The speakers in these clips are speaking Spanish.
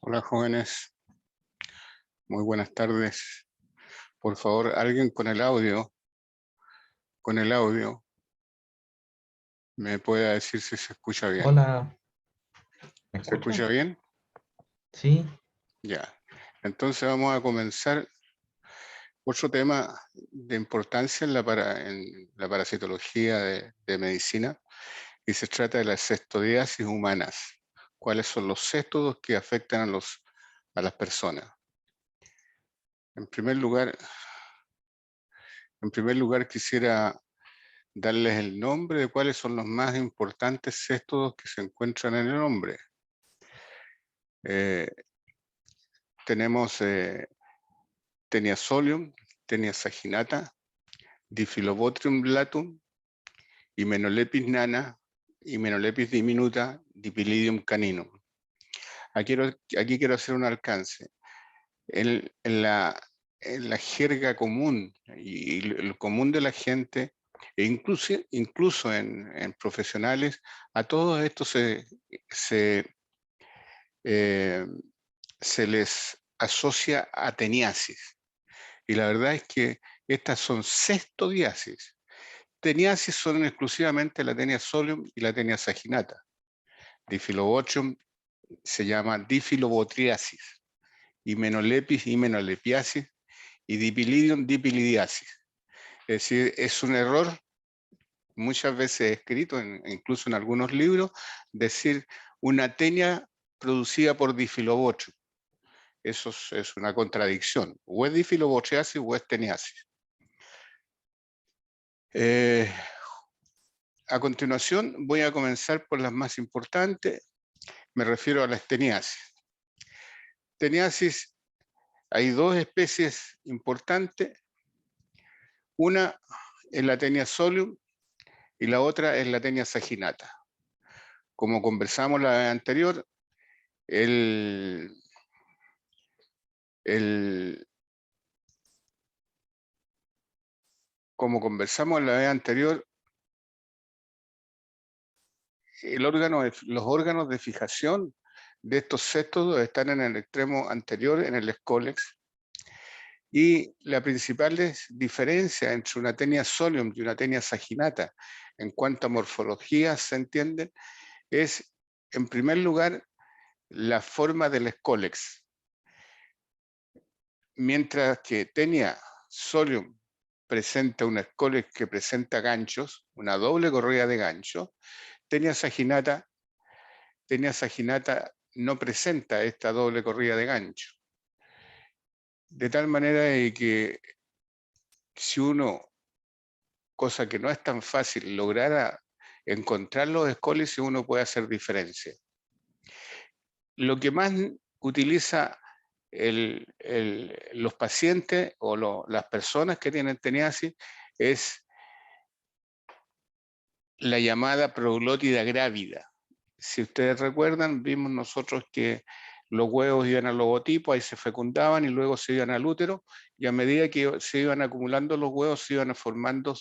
Hola jóvenes, muy buenas tardes. Por favor, alguien con el audio, me puede decir si se escucha bien. Hola, ¿me ¿Se escucha escuchan? bien? Sí, Ya. Entonces vamos a comenzar otro tema de importancia en la parasitología de medicina, y se trata de las cestodiasis humanas. ¿Cuáles son los céstodos que afectan a las personas? En primer lugar, quisiera darles el nombre de cuáles son los más importantes céstodos que se encuentran en el hombre. Eh, tenemos Taenia solium, Taenia saginata, Diphyllobotrium blatum, Hymenalepis nana, Hymenalepis diminuta, Dipylidium caninum. Aquí quiero hacer un alcance. En, en la, en la jerga común y el común de la gente, e incluso en profesionales, a todos estos eh, se les asocia a teniasis. Y la verdad es que estas son cestodiasis. Teniasis son exclusivamente la Taenia solium y la Taenia saginata. Diphyllobotrium se llama difillobotriasis, Hymenalepis hymenalepiasis y Dipylidium dipylidiasis. Es decir, es un error muchas veces escrito, incluso en algunos libros, decir una tenia producida por Diphyllobotrium. Eso es una contradicción. O es difillobotriasis o es teniasis. A continuación voy a comenzar por las más importantes. Me refiero a las teniasis. Teniasis, hay dos especies importantes. Una es la Taenia solium y la otra es la Taenia saginata. Como conversamos la vez anterior, el, como conversamos la vez anterior, los órganos de fijación de estos céstodos están en el extremo anterior, en el escólex, y la principal diferencia entre una Taenia solium y una Taenia saginata en cuanto a morfología, se entiende, es, en primer lugar, la forma del escólex. Mientras que Taenia solium presenta un escólex que presenta ganchos, una doble correa de ganchos, Taenia saginata no presenta esta doble corrida de gancho. De tal manera de que si uno, cosa que no es tan fácil, lograra encontrar los escólices, uno puede hacer diferencia. Lo que más utiliza los pacientes o las personas que tienen teniasis es la llamada proglótida grávida. Si ustedes recuerdan, vimos nosotros que los huevos iban al ovotipo, ahí se fecundaban y luego se iban al útero, y a medida que se iban acumulando los huevos, se iban formando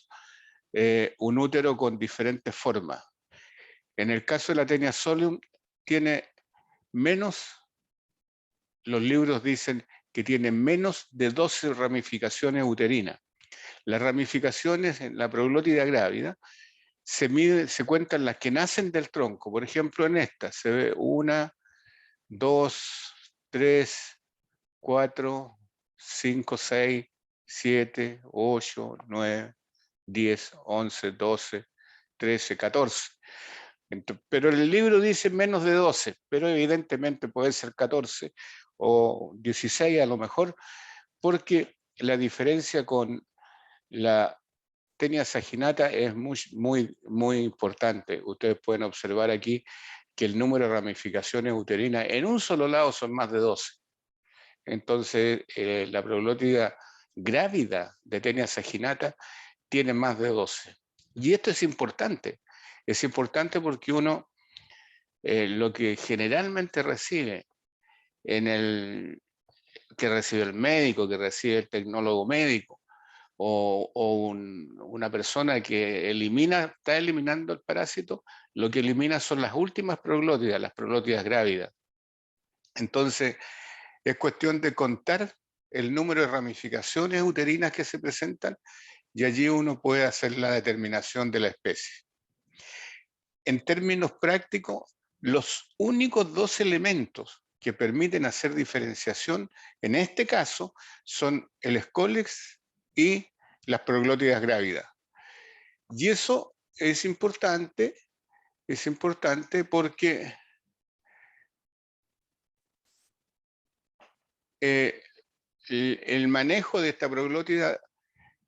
un útero con diferentes formas. En el caso de la Taenia solium, tiene menos, los libros dicen que tiene menos de 12 ramificaciones uterinas. Las ramificaciones en la proglótida grávida se cuentan las que nacen del tronco. Por ejemplo, en esta se ve 1, 2, 3, 4, 5, 6, 7, 8, 9, 10, 11, 12, 13, 14. Pero el libro dice menos de 12, pero evidentemente puede ser 14 o 16 a lo mejor, porque la diferencia con la Taenia saginata es muy importante. Ustedes pueden observar aquí que el número de ramificaciones uterinas en un solo lado son más de 12. Entonces, la proglótida grávida de Taenia saginata tiene más de 12. Y esto es importante. Es importante porque uno, lo que generalmente recibe que recibe el médico, que recibe el tecnólogo médico, o una persona que está eliminando el parásito, lo que elimina son las últimas proglótidas, las proglótidas grávidas. Entonces, es cuestión de contar el número de ramificaciones uterinas que se presentan y allí uno puede hacer la determinación de la especie. En términos prácticos, los únicos dos elementos que permiten hacer diferenciación en este caso son el Scolex y las proglótidas grávidas. Y eso es importante porque el manejo de esta proglótida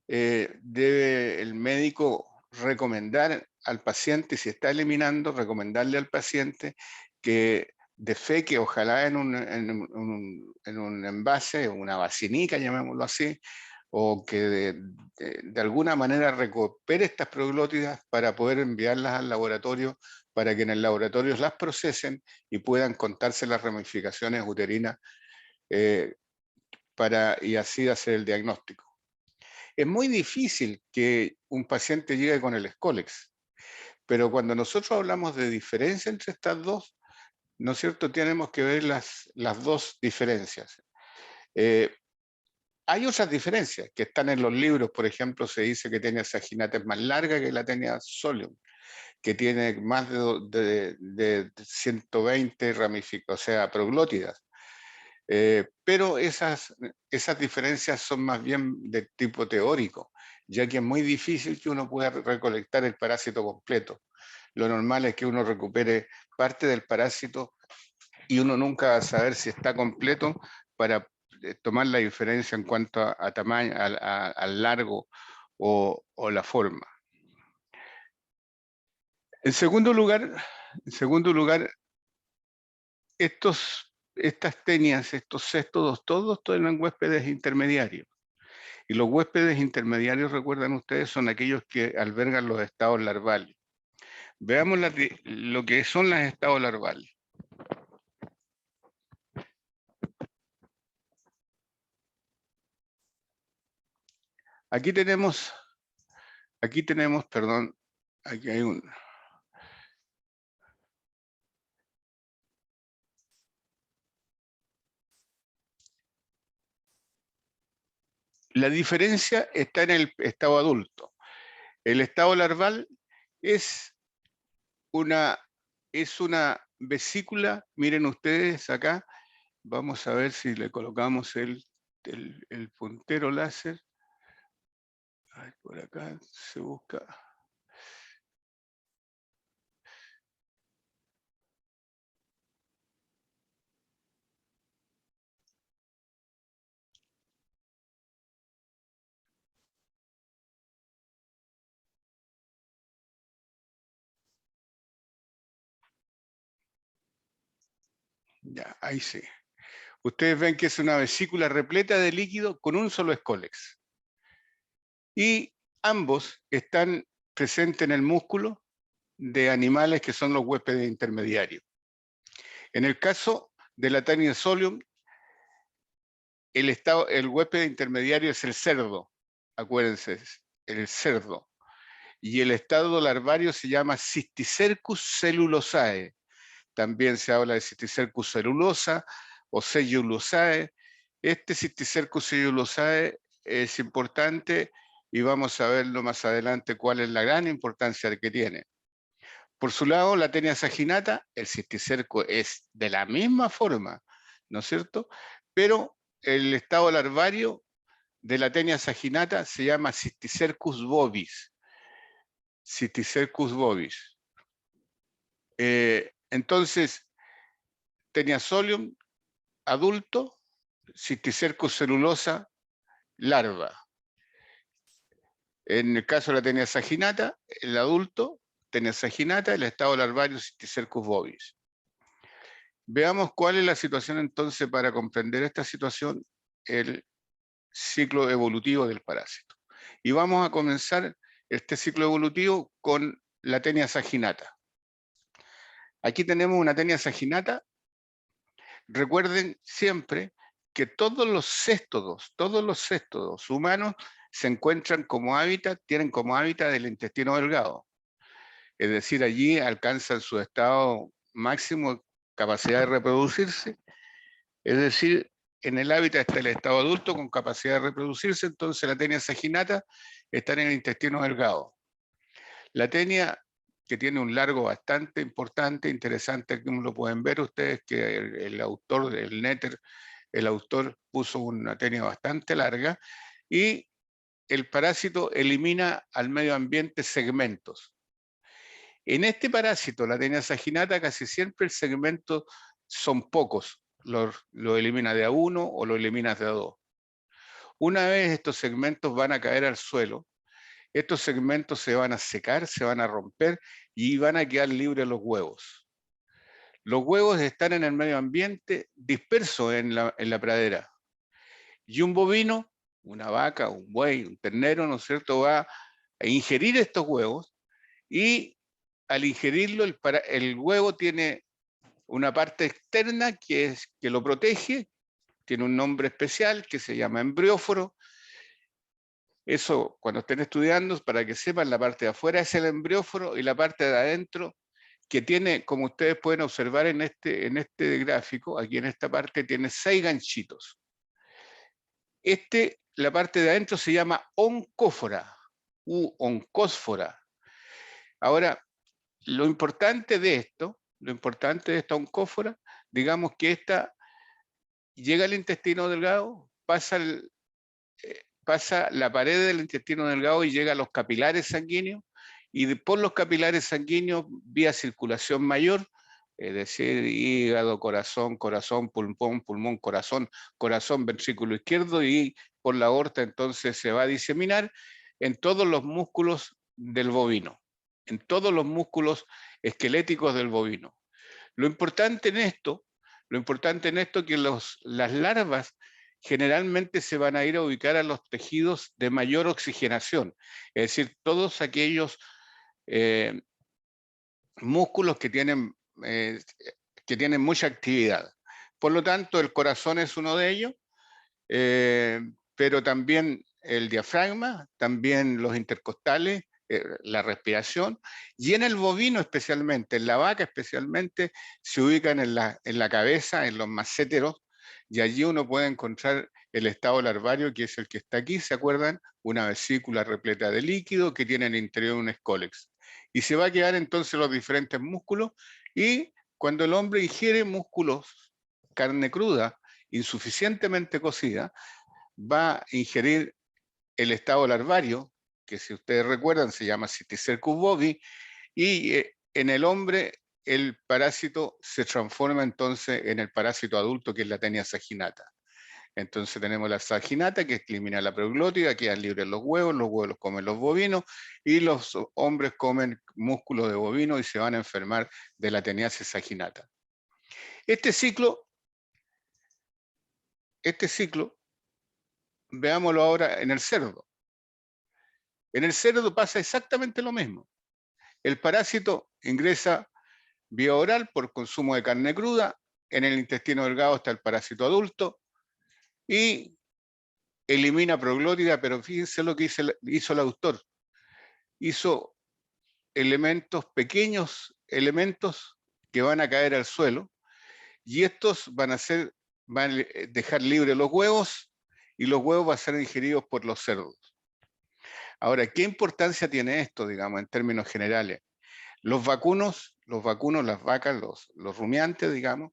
debe el médico recomendar al paciente, si está eliminando, recomendarle al paciente que defeque, ojalá en un envase, una vacinica, llamémoslo así, o que de alguna manera recupere estas proglótidas para poder enviarlas al laboratorio, para que en el laboratorio las procesen y puedan contarse las ramificaciones uterinas y así hacer el diagnóstico. Es muy difícil que un paciente llegue con el Scolex, pero cuando nosotros hablamos de diferencia entre estas dos, ¿no es cierto? Tenemos que ver las dos diferencias. Hay otras diferencias que están en los libros, por ejemplo, se dice que Taenia saginata es más larga que la Taenia solium, que tiene más de 120 ramificaciones, o sea, proglótidas. Pero esas diferencias son más bien de tipo teórico, ya que es muy difícil que uno pueda recolectar el parásito completo. Lo normal es que uno recupere parte del parásito y uno nunca va a saber si está completo para tomar la diferencia en cuanto a tamaño, al largo o la forma. En segundo lugar, estas tenias, estos céstodos, todos tienen huéspedes intermediarios. Y los huéspedes intermediarios, recuerdan ustedes, son aquellos que albergan los estados larvales. Veamos lo que son los estados larvales. Aquí tenemos, perdón, aquí hay un... La diferencia está en el estado adulto. El estado larval es una vesícula, miren ustedes acá, vamos a ver si le colocamos el puntero láser. Ay, por acá se busca. Ya, ahí sí. Ustedes ven que es una vesícula repleta de líquido con un solo Scolex. Y ambos están presentes en el músculo de animales que son los huéspedes intermediarios. En el caso de la Taenia solium, el huésped intermediario es el cerdo, acuérdense, el cerdo. Y el estado larvario se llama Cysticercus cellulosae. También se habla de Cysticercus cellulosa o cellulosae. Este Cysticercus cellulosae es importante y vamos a verlo más adelante cuál es la gran importancia que tiene. Por su lado, la Taenia saginata, el cisticerco es de la misma forma, ¿no es cierto? Pero el estado larvario de la Taenia saginata se llama Cysticercus bovis. Cysticercus bovis. Entonces, Taenia solium, adulto, Cysticercus celulosa, larva. En el caso de la Taenia saginata, el adulto, Taenia saginata, el estado larvario, Cysticercus bovis. Veamos cuál es la situación entonces para comprender esta situación, el ciclo evolutivo del parásito. Y vamos a comenzar este ciclo evolutivo con la Taenia saginata. Aquí tenemos una Taenia saginata. Recuerden siempre que todos los céstodos humanos se encuentran como hábitat, tienen como hábitat el intestino delgado. Es decir, allí alcanzan su estado máximo de capacidad de reproducirse Es decir, en el hábitat está el estado adulto con capacidad de reproducirse, entonces la tenia saginata está en el intestino delgado. La tenia, que tiene un largo bastante importante, interesante, como lo pueden ver ustedes, que el autor del Netter, el autor puso una tenia bastante larga, y el parásito elimina al medio ambiente segmentos. En este parásito, la tenia saginata, casi siempre el segmento son pocos, lo elimina de a uno o lo elimina de a dos. Una vez estos segmentos van a caer al suelo, estos segmentos se van a secar, se van a romper y van a quedar libres los huevos. Los huevos están en el medio ambiente dispersos en la pradera. Y un bovino, una vaca, un buey, un ternero, ¿no es cierto?, va a ingerir estos huevos y al ingerirlo el huevo tiene una parte externa que lo protege, tiene un nombre especial que se llama embrióforo. Eso, cuando estén estudiando, para que sepan, la parte de afuera es el embrióforo y la parte de adentro, que tiene, como ustedes pueden observar en este gráfico, aquí en esta parte, tiene 6 ganchitos. La parte de adentro se llama oncófora u oncósfora. Ahora, lo importante de esta oncófora, digamos que esta llega al intestino delgado, pasa la pared del intestino delgado y llega a los capilares sanguíneos, y por los capilares sanguíneos, vía circulación mayor, es decir, hígado, corazón, pulmón, pulmón, corazón, ventrículo izquierdo, y por la aorta entonces se va a diseminar en todos los músculos del bovino, en todos los músculos esqueléticos del bovino. Lo importante en esto es que las larvas generalmente se van a ir a ubicar a los tejidos de mayor oxigenación, es decir, todos aquellos músculos que tienen mucha actividad. Por lo tanto, el corazón es uno de ellos, pero también el diafragma, también los intercostales, la respiración, y en el bovino especialmente, en la vaca especialmente, se ubican en la cabeza, en los masséteros, y allí uno puede encontrar el estado larvario, que es el que está aquí, ¿se acuerdan? Una vesícula repleta de líquido que tiene en el interior un escólex. Y se va a quedar entonces los diferentes músculos, y cuando el hombre ingiere músculos, carne cruda, insuficientemente cocida, va a ingerir el estado larvario, que si ustedes recuerdan se llama Cysticercus bovi, y en el hombre el parásito se transforma entonces en el parásito adulto, que es la tenia saginata. Entonces tenemos la saginata, que elimina la proglótida, quedan libres los huevos los comen los bovinos, y los hombres comen músculo de bovino y se van a enfermar de la teniasis saginata. Este ciclo, veámoslo ahora en el cerdo. En el cerdo pasa exactamente lo mismo. El parásito ingresa vía oral por consumo de carne cruda, en el intestino delgado está el parásito adulto y elimina proglótida, pero fíjense lo que hizo el autor. Hizo pequeños elementos que van a caer al suelo, y estos van a dejar libres los huevos, y los huevos van a ser ingeridos por los cerdos. Ahora, ¿qué importancia tiene esto, digamos, en términos generales? Los vacunos, las vacas, los rumiantes, digamos,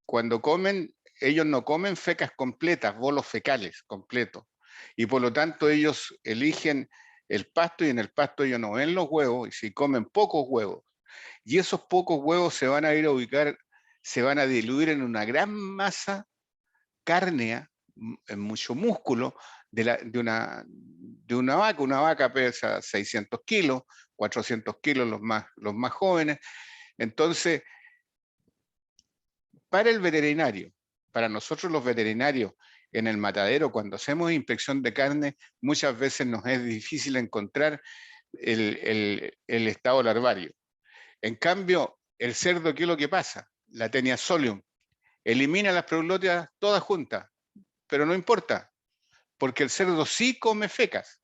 cuando comen, ellos no comen fecas completas, bolos fecales completos, y por lo tanto ellos eligen el pasto, y en el pasto ellos no ven los huevos, y si comen pocos huevos, y esos pocos huevos se van a ir a ubicar, se van a diluir en una gran masa cárnea, en mucho músculo, de una vaca. Una vaca pesa 600 kilos, 400 kilos los más jóvenes. Entonces, para el veterinario, para nosotros los veterinarios, en el matadero, cuando hacemos inspección de carne, muchas veces nos es difícil encontrar el estado larvario. En cambio, el cerdo, ¿qué es lo que pasa? La Taenia solium elimina las proglótidas todas juntas, pero no importa, porque el cerdo sí come fecas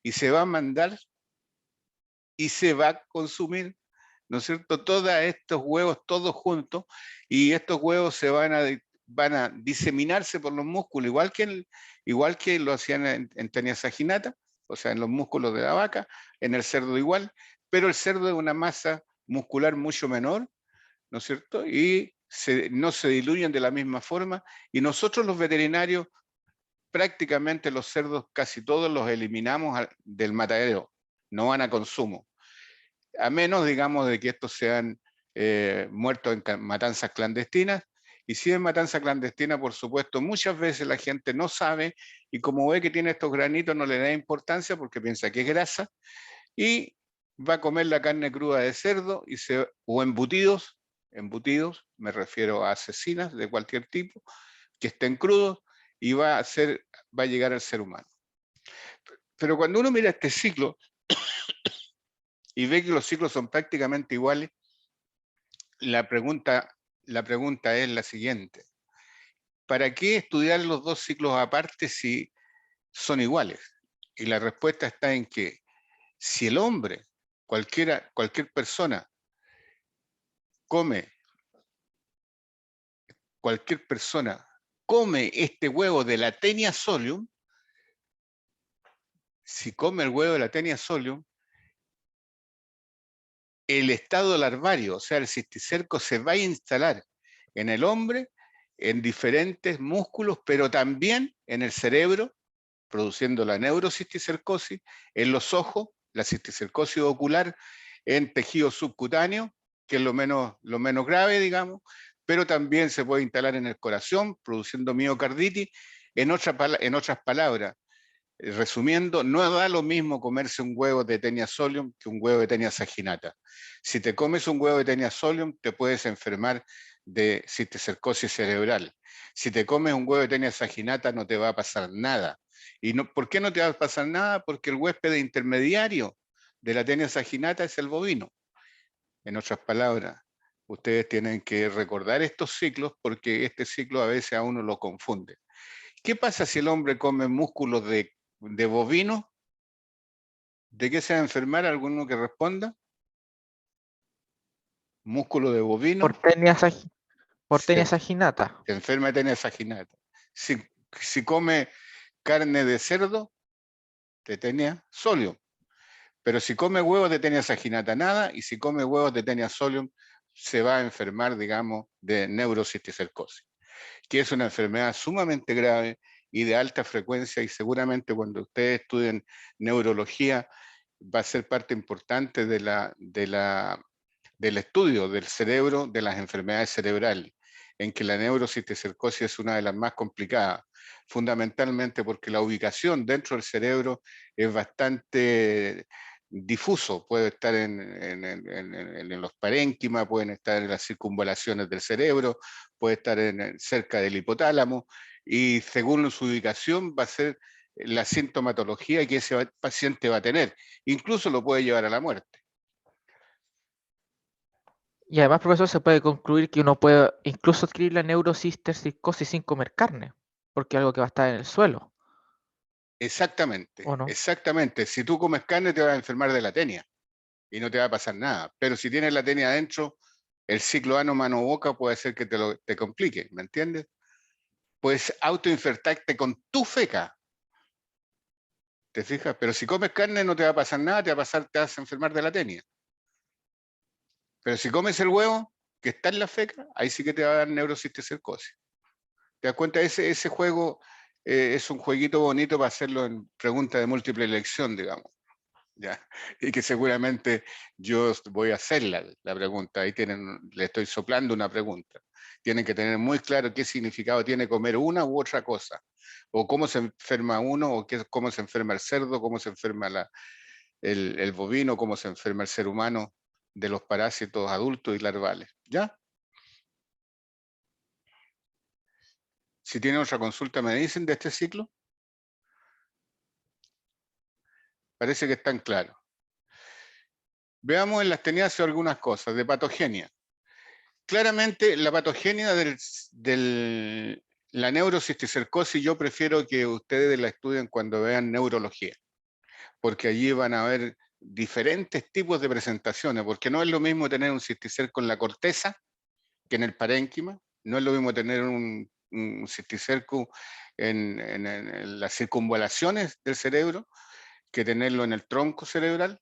y se va a mandar y se va a consumir, ¿no es cierto?, todos estos huevos todos juntos, y estos huevos se van a van a diseminarse por los músculos, igual que lo hacían en tenia saginata, o sea, en los músculos de la vaca, en el cerdo igual, pero el cerdo es una masa muscular mucho menor, ¿no es cierto? Y no se diluyen de la misma forma, y nosotros los veterinarios, prácticamente los cerdos casi todos los eliminamos del matadero, no van a consumo, a menos, digamos, de que estos sean muertos en matanzas clandestinas. Y si es matanza clandestina, por supuesto, muchas veces la gente no sabe y como ve que tiene estos granitos no le da importancia porque piensa que es grasa y va a comer la carne cruda de cerdo o embutidos, me refiero a asesinas de cualquier tipo, que estén crudos y va a llegar al ser humano. Pero cuando uno mira este ciclo y ve que los ciclos son prácticamente iguales, la pregunta es la siguiente. ¿Para qué estudiar los dos ciclos aparte si son iguales? Y la respuesta está en que si el hombre, cualquier persona, come este huevo de la Taenia solium, si come el huevo de la Taenia solium, el estado larvario, o sea, el cisticerco se va a instalar en el hombre en diferentes músculos, pero también en el cerebro, produciendo la neurocisticercosis, en los ojos, la cisticercosis ocular, en tejido subcutáneo, que es lo menos grave, digamos, pero también se puede instalar en el corazón, produciendo miocarditis. En otras palabras, resumiendo, no da lo mismo comerse un huevo de Taenia solium que un huevo de Taenia saginata. Si te comes un huevo de Taenia solium, te puedes enfermar de cisticercosis cerebral. Si te comes un huevo de Taenia saginata, no te va a pasar nada. ¿Y por qué no te va a pasar nada? Porque el huésped intermediario de la Taenia saginata es el bovino. En otras palabras, ustedes tienen que recordar estos ciclos porque este ciclo a veces a uno lo confunde. ¿Qué pasa si el hombre come músculos de bovino? ¿De qué se va a enfermar? ¿Alguno que responda? Músculo de bovino. Por tenia Se, saginata. se enferma de Taenia saginata. Si come carne de cerdo, de Taenia solium. Pero si come huevos de Taenia saginata, nada. Y si come huevos de Taenia solium, se va a enfermar, digamos, de neurocisticercosis, que es una enfermedad sumamente grave y de alta frecuencia, y seguramente cuando ustedes estudien neurología va a ser parte importante del estudio del cerebro, de las enfermedades cerebrales, en que la neurocisticercosis es una de las más complicadas, fundamentalmente porque la ubicación dentro del cerebro es bastante difuso, puede estar en los parénquimas, pueden estar en las circunvalaciones del cerebro, puede estar cerca del hipotálamo, y según su ubicación va a ser la sintomatología que ese paciente va a tener. Incluso lo puede llevar a la muerte. Y además, profesor, se puede concluir que uno puede incluso adquirir la neurocisticercosis sin comer carne, porque es algo que va a estar en el suelo, Exactamente, ¿o no? exactamente. Si tú comes carne te vas a enfermar de la tenia y no te va a pasar nada. Pero si tienes la tenia adentro, el ciclo ano mano boca puede ser que te complique, ¿me entiendes? Puedes autoinfertarte con tu feca, ¿te fijas? Pero si comes carne no te va a pasar nada, te vas a enfermar de la tenia. Pero si comes el huevo que está en la feca, ahí sí que te va a dar neurocisticercosis. ¿Te das cuenta? Ese juego es un jueguito bonito para hacerlo en pregunta de múltiple elección, digamos. ¿Ya? Y que seguramente yo voy a hacer la pregunta. Ahí le estoy soplando una pregunta. Tienen que tener muy claro qué significado tiene comer una u otra cosa. O cómo se enferma uno, o cómo se enferma el cerdo, cómo se enferma el bovino, cómo se enferma el ser humano de los parásitos adultos y larvales. ¿Ya? Si tienen otra consulta, me dicen de este ciclo. Parece que están claros. Veamos en las teníaceas algunas cosas de patogenia. Claramente la patogenia de la neurocisticercosis yo prefiero que ustedes la estudien cuando vean neurología, porque allí van a ver diferentes tipos de presentaciones, porque no es lo mismo tener un cisticerco en la corteza que en el parénquima, no es lo mismo tener un un cisticerco en las circunvalaciones del cerebro que tenerlo en el tronco cerebral.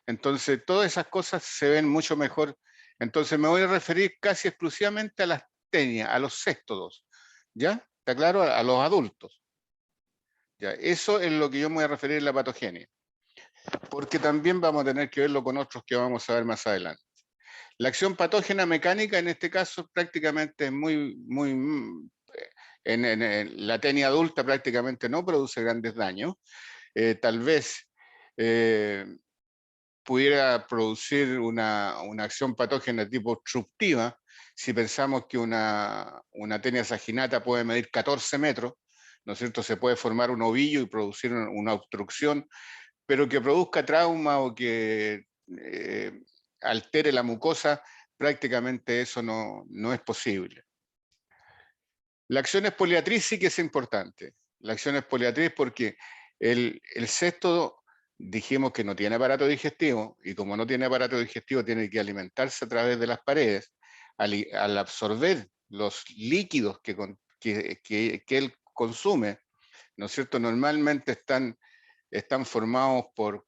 Entonces, todas esas cosas se ven mucho mejor. Entonces, me voy a referir casi exclusivamente a las tenias, a los céstodos, ¿ya? ¿Está claro? A los adultos. ¿Ya? Eso es lo que yo me voy a referir en la patogenia. Porque también vamos a tener que verlo con otros que vamos a ver más adelante. La acción patógena mecánica en este caso prácticamente es muy en la tenia adulta prácticamente no produce grandes daños. Tal vez pudiera producir una acción patógena de tipo obstructiva, si pensamos que una tenia saginata puede medir 14 metros, ¿no es cierto? Se puede formar un ovillo y producir una obstrucción, pero que produzca trauma o que altere la mucosa, prácticamente eso no es posible. La acción espoliatriz sí que es importante. La acción espoliatriz porque el céstodo dijimos que no tiene aparato digestivo y como no tiene aparato digestivo tiene que alimentarse a través de las paredes. Al absorber los líquidos que él consume, ¿no es cierto? Normalmente están formados por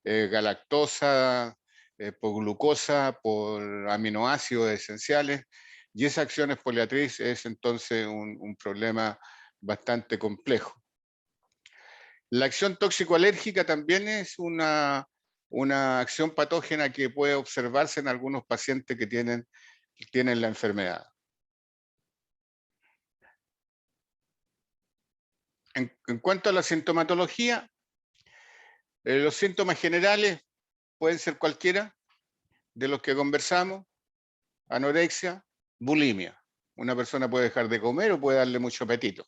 galactosa, por glucosa, por aminoácidos esenciales, y esa acción espoliatriz es entonces un problema bastante complejo. La acción tóxico-alérgica también es una acción patógena que puede observarse en algunos pacientes que tienen la enfermedad. En cuanto a la sintomatología, los síntomas generales pueden ser cualquiera de los que conversamos: anorexia, bulimia. Una persona puede dejar de comer o puede darle mucho apetito.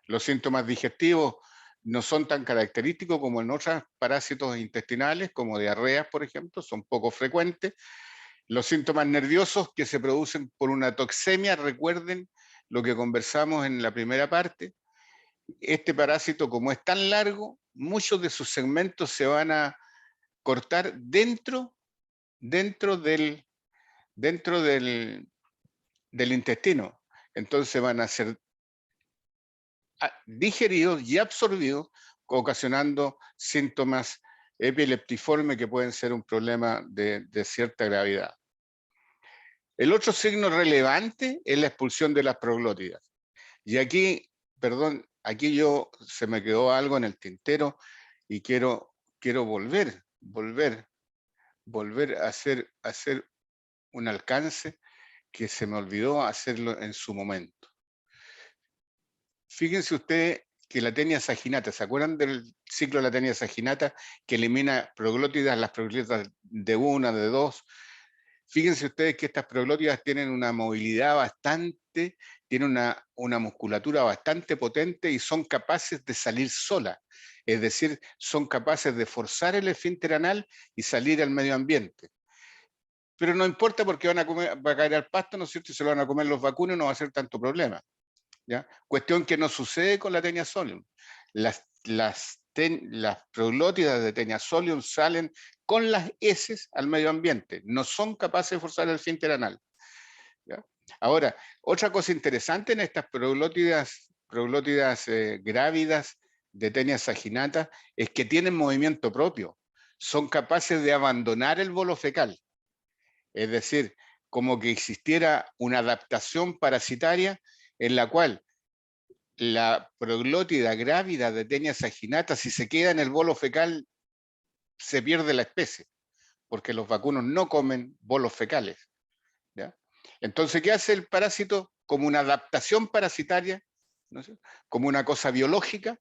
Los síntomas digestivos no son tan característicos como en otros parásitos intestinales, como diarreas, por ejemplo, son poco frecuentes. Los síntomas nerviosos que se producen por una toxemia, recuerden lo que conversamos en la primera parte. Este parásito, como es tan largo, muchos de sus segmentos se van a cortar dentro del intestino. Entonces van a ser digeridos y absorbidos, ocasionando síntomas epileptiformes que pueden ser un problema de cierta gravedad. El otro signo relevante es la expulsión de las proglótidas. Y aquí, perdón, aquí se me quedó algo en el tintero y quiero volver a hacer un alcance que se me olvidó hacerlo en su momento. Fíjense ustedes que la tenia saginata, ¿se acuerdan del ciclo de la tenia saginata que elimina proglótidas, las proglótidas de una, de dos? Fíjense ustedes que estas proglótidas tienen una movilidad bastante, tienen una musculatura bastante potente y son capaces de salir solas. Es decir, son capaces de forzar el esfínter anal y salir al medio ambiente. Pero no importa porque va a caer al pasto, ¿no es cierto? Y se lo van a comer los vacunos, no va a ser tanto problema. ¿Ya? Cuestión que no sucede con la tenia solium. Las proglótidas de tenia solium salen con las heces al medio ambiente, no son capaces de forzar el esfínter anal. ¿Ya? Ahora, otra cosa interesante en estas proglótidas grávidas de tenia saginata es que tienen movimiento propio, son capaces de abandonar el bolo fecal, es decir, como que existiera una adaptación parasitaria en la cual la proglótida grávida de tenia saginata, si se queda en el bolo fecal, se pierde la especie, porque los vacunos no comen bolos fecales. ¿Ya? Entonces, ¿qué hace el parásito? Como una adaptación parasitaria, ¿no? Como una cosa biológica,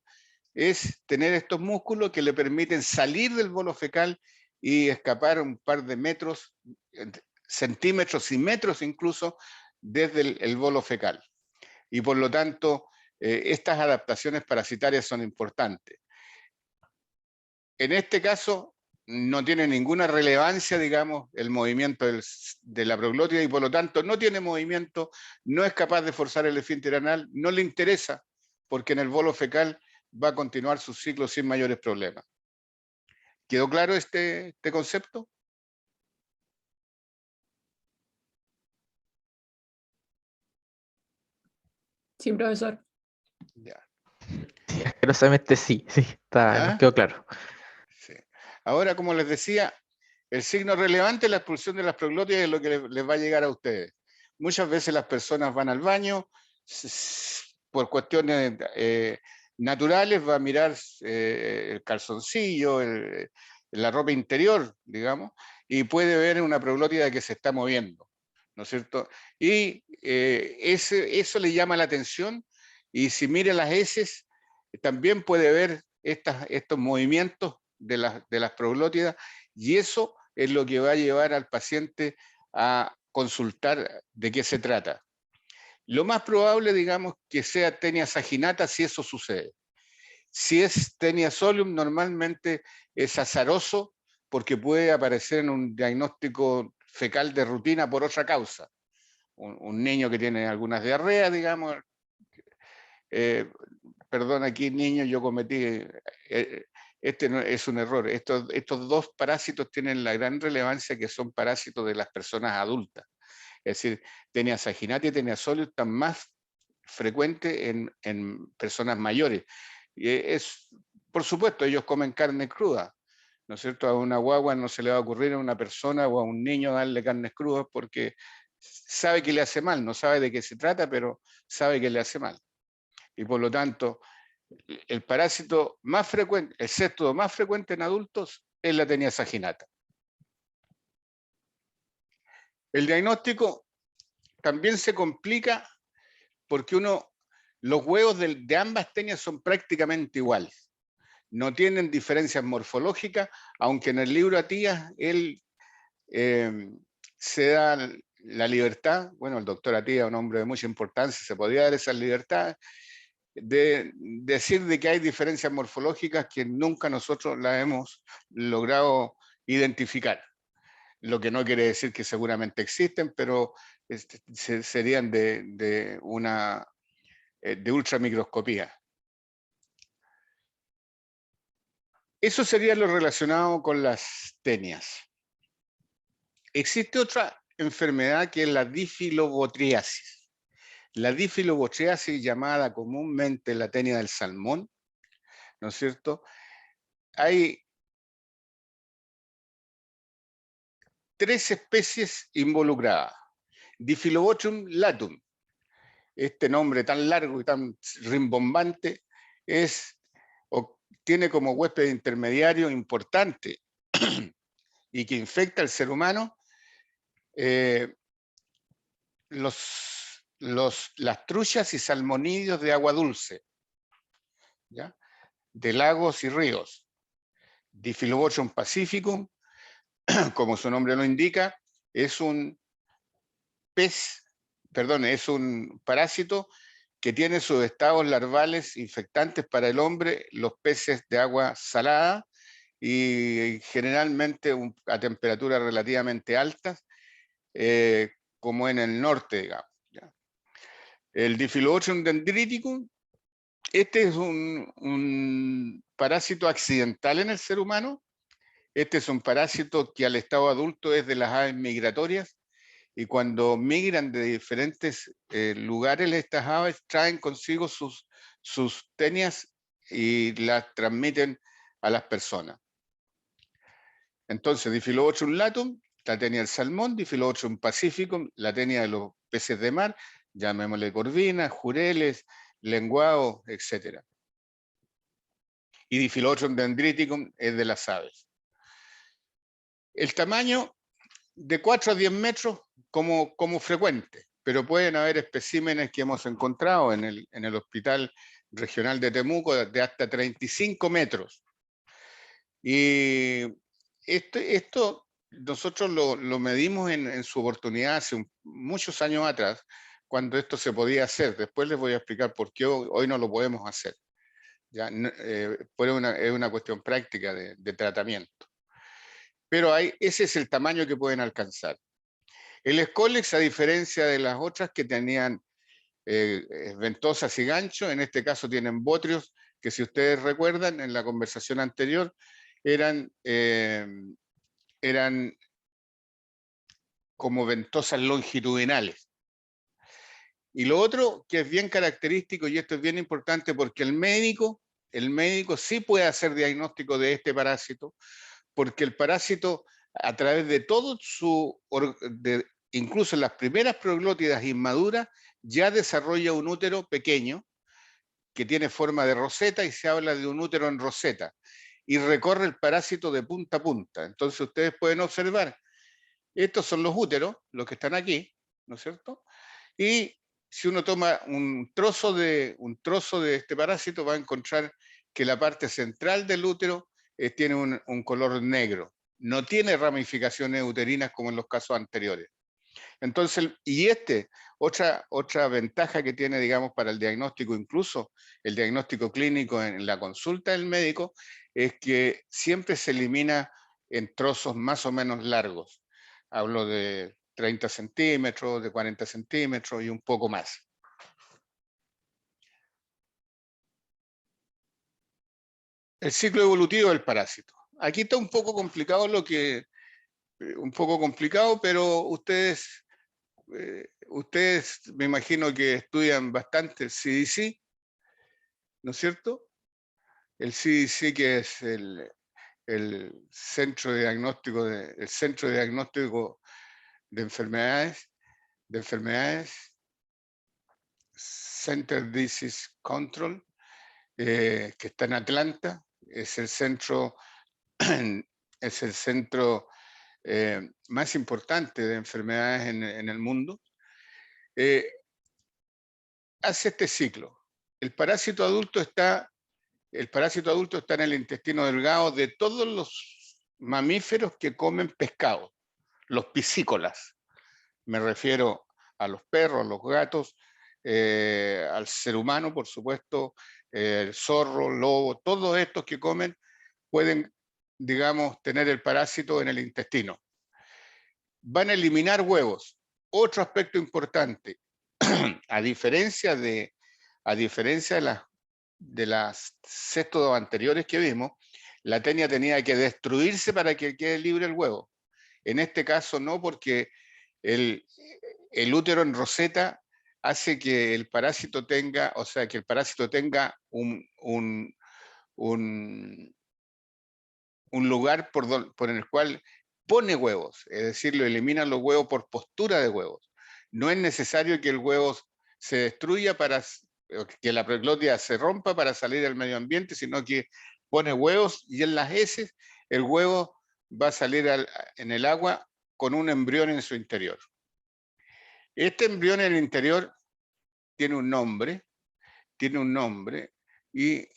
es tener estos músculos que le permiten salir del bolo fecal y escapar un par de metros, centímetros y metros incluso, desde el bolo fecal. Y por lo tanto, estas adaptaciones parasitarias son importantes. En este caso, no tiene ninguna relevancia, digamos, el movimiento de la proglótida y por lo tanto no tiene movimiento, no es capaz de forzar el esfínter anal, no le interesa, porque en el bolo fecal va a continuar su ciclo sin mayores problemas. ¿Quedó claro este concepto? Sí, profesor. Ya. Sí, asquerosamente sí, nos ¿Ah? quedó claro. Sí. Ahora, como les decía, el signo relevante es la expulsión de las proglótidas, es lo que les va a llegar a ustedes. Muchas veces las personas van al baño, por cuestiones naturales, va a mirar el calzoncillo, la ropa interior, digamos, y puede ver una proglótida que se está moviendo, ¿no es cierto? Y eso le llama la atención, y si mira las heces, también puede ver estos movimientos de las proglótidas, y eso es lo que va a llevar al paciente a consultar de qué se trata. Lo más probable, digamos, que sea tenia saginata si eso sucede. Si es tenia solium, normalmente es azaroso porque puede aparecer en un diagnóstico fecal de rutina por otra causa. Un niño que tiene algunas diarreas, digamos, perdón, aquí niño, yo cometí, este no, es un error. Estos dos parásitos tienen la gran relevancia que son parásitos de las personas adultas. Es decir, tenia saginata y tenia solium están más frecuentes en personas mayores. Y por supuesto, ellos comen carne cruda, ¿no es cierto? A una guagua no se le va a ocurrir a una persona o a un niño darle carnes crudas porque sabe que le hace mal, no sabe de qué se trata, pero sabe que le hace mal. Y por lo tanto, el parásito más frecuente, el sexto más frecuente en adultos es la tenia saginata. El diagnóstico también se complica porque los huevos de ambas tenias son prácticamente iguales. No tienen diferencias morfológicas, aunque en el libro Atías él se da la libertad, bueno, el doctor Atías, un hombre de mucha importancia, se podía dar esa libertad de decir de que hay diferencias morfológicas que nunca nosotros las hemos logrado identificar. Lo que no quiere decir que seguramente existen, pero serían de ultramicroscopía. Eso sería lo relacionado con las tenias. Existe otra enfermedad que es la difilobotriasis. La difilobotriasis, llamada comúnmente la tenia del salmón, ¿no es cierto? Hay 3 especies involucradas. Difilobotrium latum, este nombre tan largo y tan rimbombante, tiene como huésped intermediario importante y que infecta al ser humano las truchas y salmonídeos de agua dulce, ¿ya? De lagos y ríos. Difilobotrium pacificum, como su nombre lo indica, es un parásito que tiene sus estados larvales infectantes para el hombre, los peces de agua salada y generalmente a temperaturas relativamente altas, como en el norte, digamos. ¿Ya? El Diphyllobotrium dendriticum, este es un parásito accidental en el ser humano. Este es un parásito que al estado adulto es de las aves migratorias, y cuando migran de diferentes lugares, estas aves traen consigo sus tenias y las transmiten a las personas. Entonces, Diphyllobotrium latum, la tenia del salmón; Diphyllobotrium pacificum, la tenia de los peces de mar, llamémosle corvinas, jureles, lenguados, etc. Y Diphyllobotrium dendriticum es de las aves. El tamaño de 4 a 10 metros como frecuente, pero pueden haber especímenes que hemos encontrado en el Hospital Regional de Temuco de hasta 35 metros. Y esto nosotros lo medimos en su oportunidad hace muchos años atrás, cuando esto se podía hacer. Después les voy a explicar por qué hoy no lo podemos hacer. ¿Ya? Es una cuestión práctica de tratamiento. Pero ese es el tamaño que pueden alcanzar. El Scolex, a diferencia de las otras que tenían ventosas y ganchos, en este caso tienen botrios, que si ustedes recuerdan en la conversación anterior, eran como ventosas longitudinales. Y lo otro que es bien característico, y esto es bien importante porque el médico sí puede hacer diagnóstico de este parásito, porque el parásito a través de todo incluso en las primeras proglótidas inmaduras, ya desarrolla un útero pequeño que tiene forma de roseta y se habla de un útero en roseta y recorre el parásito de punta a punta. Entonces ustedes pueden observar, estos son los úteros, los que están aquí, ¿no es cierto? Y si uno toma un trozo de este parásito, va a encontrar que la parte central del útero tiene un color negro. No tiene ramificaciones uterinas como en los casos anteriores. Entonces, otra ventaja que tiene, digamos, para el diagnóstico, incluso el diagnóstico clínico en la consulta del médico, es que siempre se elimina en trozos más o menos largos. Hablo de 30 centímetros, de 40 centímetros y un poco más. El ciclo evolutivo del parásito. Aquí está un poco complicado pero ustedes me imagino que estudian bastante el CDC, ¿no es cierto? El CDC, que es el centro de diagnóstico de enfermedades, Center Disease Control, que está en Atlanta, es el centro más importante de enfermedades en el mundo. Hace este ciclo. El parásito adulto está en el intestino delgado de todos los mamíferos que comen pescado, los piscícolas. Me refiero a los perros, a los gatos, al ser humano, por supuesto, el zorro, lobo, todos estos que comen pueden, digamos, tener el parásito en el intestino. Van a eliminar huevos. Otro aspecto importante, a diferencia de las cestos anteriores que vimos, la tenia tenía que destruirse para que quede libre el huevo. En este caso no, porque el útero en roseta hace que el parásito tenga, un lugar por el cual pone huevos, es decir, lo eliminan los huevos por postura de huevos. No es necesario que el huevo se destruya que la preglótida se rompa para salir al medio ambiente, sino que pone huevos y en las heces el huevo va a salir en el agua con un embrión en su interior. Este embrión en el interior tiene un nombre y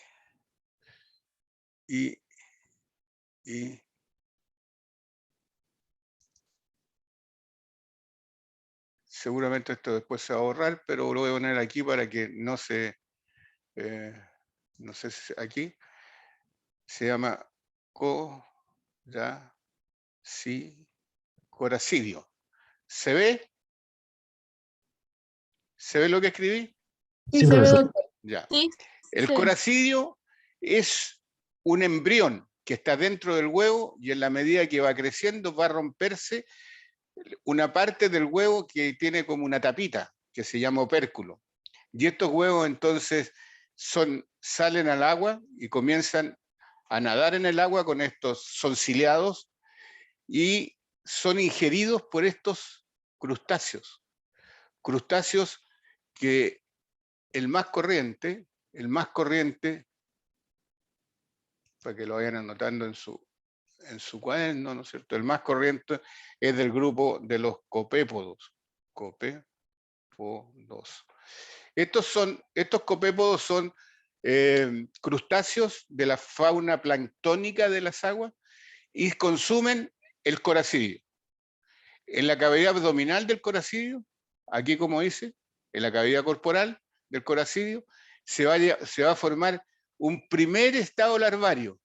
seguramente esto después se va a borrar, pero lo voy a poner aquí para que no sé si aquí, se llama coracidio. ¿Se ve? ¿Se ve lo que escribí? Sí, se ve, doctor. Ya. Sí, El coracidio es un embrión que está dentro del huevo y en la medida que va creciendo va a romperse una parte del huevo que tiene como una tapita, que se llama opérculo. Y estos huevos entonces salen al agua y comienzan a nadar en el agua con estos, son ciliados y son ingeridos por estos crustáceos. Crustáceos que el más corriente, para que lo vayan anotando en su cuaderno, ¿no es cierto? El más corriente es del grupo de los copépodos. Estos copépodos son crustáceos de la fauna planctónica de las aguas y consumen el coracidio. En la cavidad abdominal del coracidio, aquí como dice, en la cavidad corporal del coracidio, se va a formar un primer estado larvario.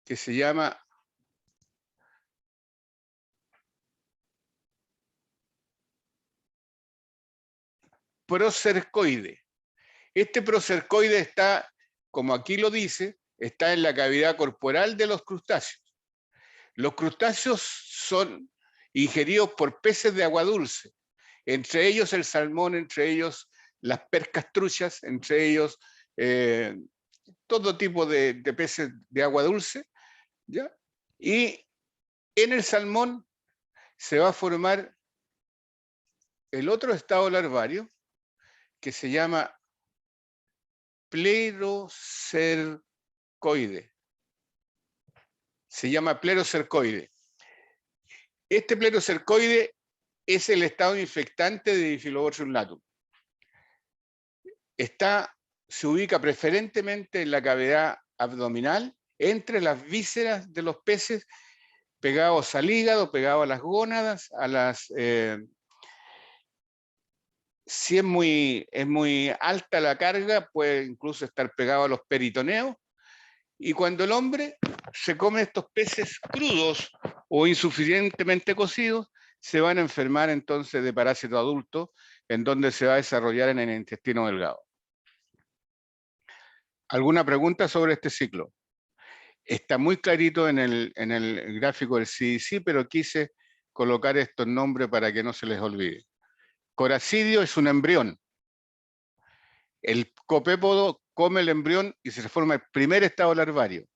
Que se llama procercoide. Este procercoide está, como aquí lo dice, está en la cavidad corporal de los crustáceos. Los crustáceos son ingeridos por peces de agua dulce, entre ellos el salmón, entre ellos las percas truchas, entre ellos todo tipo de peces de agua dulce, ¿ya? Y en el salmón se va a formar el otro estado larvario que se llama plerocercoide. Se llama plerocercoide. Este plerocercoide es el estado infectante de Diphylloboreum latum. Se ubica preferentemente en la cavidad abdominal, entre las vísceras de los peces, pegados al hígado, pegados a las gónadas, a las... si es muy alta la carga, puede incluso estar pegado a los peritoneos, y cuando el hombre se come estos peces crudos o insuficientemente cocidos, se van a enfermar entonces de parásito adulto, en donde se va a desarrollar en el intestino delgado. ¿Alguna pregunta sobre este ciclo? Está muy clarito en el gráfico del CDC, pero quise colocar estos nombres para que no se les olvide. Coracidio es un embrión. El copépodo come el embrión y se forma el primer estado larvario,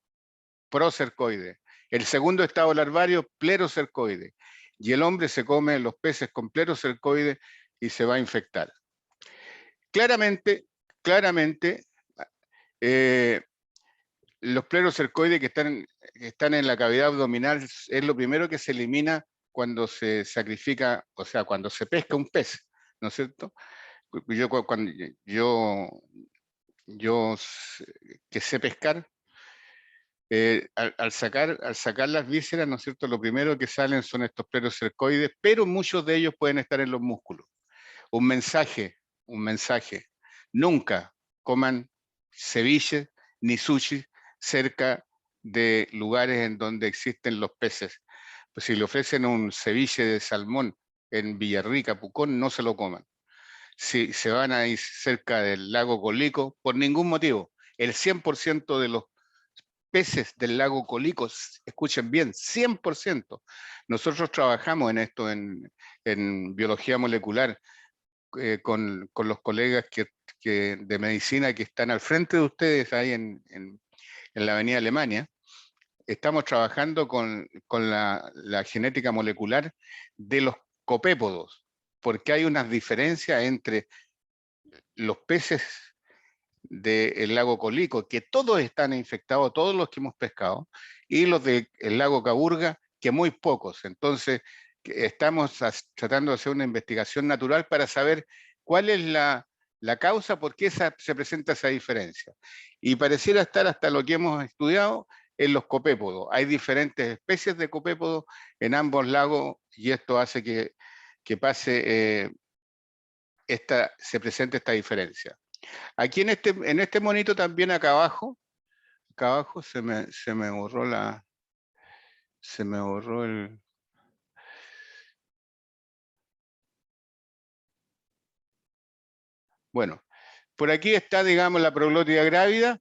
procercoide. El segundo estado larvario, plerocercoide. Y el hombre se come los peces con plerocercoide y se va a infectar. Claramente, los plerocercoides que están en la cavidad abdominal es lo primero que se elimina cuando se sacrifica, o sea, cuando se pesca un pez, ¿no es cierto? Yo que sé pescar, al sacar las vísceras, ¿no es cierto? Lo primero que salen son estos plerocercoides, pero muchos de ellos pueden estar en los músculos. Un mensaje, nunca coman ceviche ni sushi cerca de lugares en donde existen los peces. Pues si le ofrecen un ceviche de salmón en Villarrica, Pucón, no se lo coman. Si se van a ir cerca del lago Colico, por ningún motivo. El 100% de los peces del lago Colico, escuchen bien, 100%. Nosotros trabajamos en esto en biología molecular con los colegas de medicina que están al frente de ustedes ahí en la Avenida Alemania. Estamos trabajando con la genética molecular de los copépodos, porque hay unas diferencias entre los peces del lago Colico, que todos están infectados, todos los que hemos pescado, y los del lago Caburga, que muy pocos. Entonces, estamos tratando de hacer una investigación natural para saber cuál es la causa, por qué se presenta esa diferencia. Y pareciera estar hasta lo que hemos estudiado en los copépodos. Hay diferentes especies de copépodos en ambos lagos y esto hace que pase, se presente esta diferencia. Aquí en este monito también acá abajo se me borró el... Bueno, por aquí está, digamos, la proglótida grávida,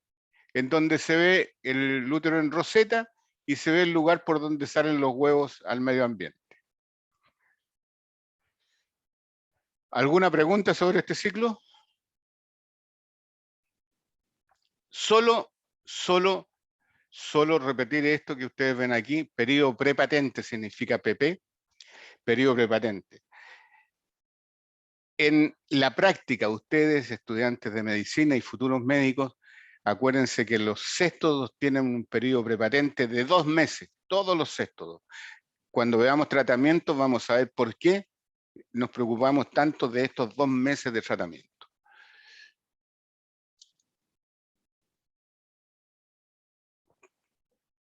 en donde se ve el útero en roseta y se ve el lugar por donde salen los huevos al medio ambiente. ¿Alguna pregunta sobre este ciclo? Solo repetir esto que ustedes ven aquí, periodo prepatente significa PP, periodo prepatente. En la práctica, ustedes, estudiantes de medicina y futuros médicos, acuérdense que los céstodos tienen un periodo prepatente de 2 meses, todos los céstodos. Cuando veamos tratamientos vamos a ver por qué nos preocupamos tanto de estos 2 meses de tratamiento.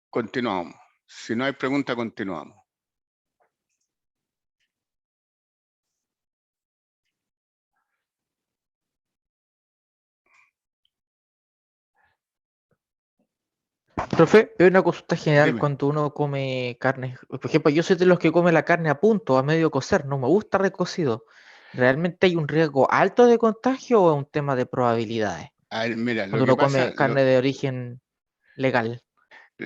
Continuamos. Si no hay pregunta, continuamos. Profe, es una consulta general. Dime. Cuando uno come carne. Por ejemplo, yo soy de los que come la carne a punto, a medio cocer, no me gusta recocido. ¿Realmente hay un riesgo alto de contagio o es un tema de probabilidades? A ver, mira, Cuando uno come carne de origen legal.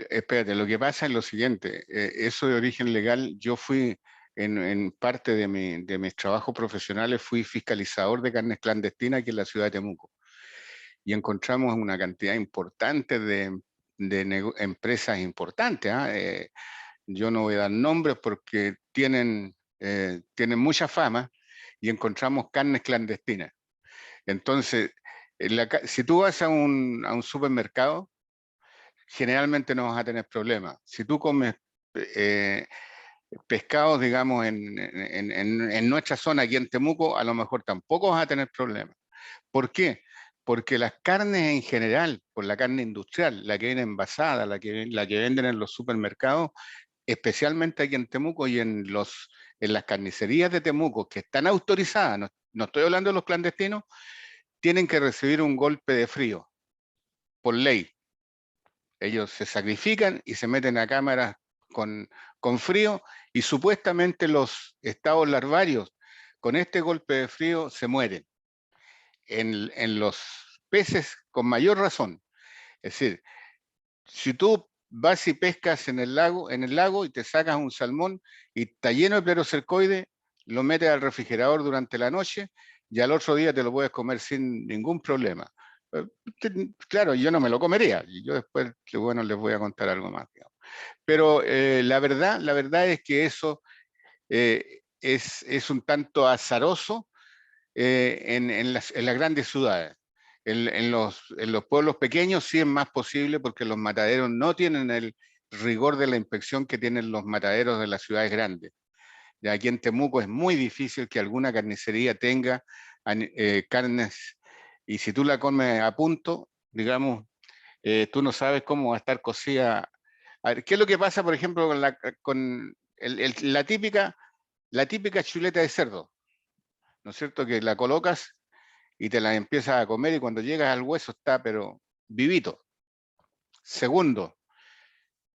espérate, lo que pasa es lo siguiente, eso de origen legal, yo fui en parte de mis trabajos profesionales, fui fiscalizador de carnes clandestinas aquí en la ciudad de Temuco, y encontramos una cantidad importante de empresas importantes, ¿ah? Yo no voy a dar nombres porque tienen mucha fama, y encontramos carnes clandestinas. Entonces, si tú vas a un supermercado, generalmente no vas a tener problemas. Si tú comes eh, pescados, digamos, en nuestra zona aquí en Temuco, a lo mejor tampoco vas a tener problemas. ¿Por qué? Porque las carnes en general, por la carne industrial, la que viene envasada, la que venden en los supermercados, especialmente aquí en Temuco y en las carnicerías de Temuco, que están autorizadas, no estoy hablando de los clandestinos, tienen que recibir un golpe de frío, por ley. Ellos se sacrifican y se meten a cámaras con frío, y supuestamente los estados larvarios con este golpe de frío se mueren. En los peces con mayor razón. Es decir, si tú vas y pescas en el lago y te sacas un salmón y está lleno de plerocercoides, lo metes al refrigerador durante la noche y al otro día te lo puedes comer sin ningún problema. Claro, yo no me lo comería, y yo después, bueno, les voy a contar algo más, digamos. Pero la verdad es que eso es un tanto azaroso en las grandes ciudades. En los pueblos pequeños sí es más posible, porque los mataderos no tienen el rigor de la inspección que tienen los mataderos de las ciudades grandes. Ya aquí en Temuco es muy difícil que alguna carnicería tenga carnes, y si tú la comes a punto, digamos, tú no sabes cómo va a estar cocida. A ver, ¿qué es lo que pasa, por ejemplo, con la típica chuleta de cerdo? ¿No es cierto? Que la colocas y te la empiezas a comer, y cuando llegas al hueso está, pero vivito. Segundo,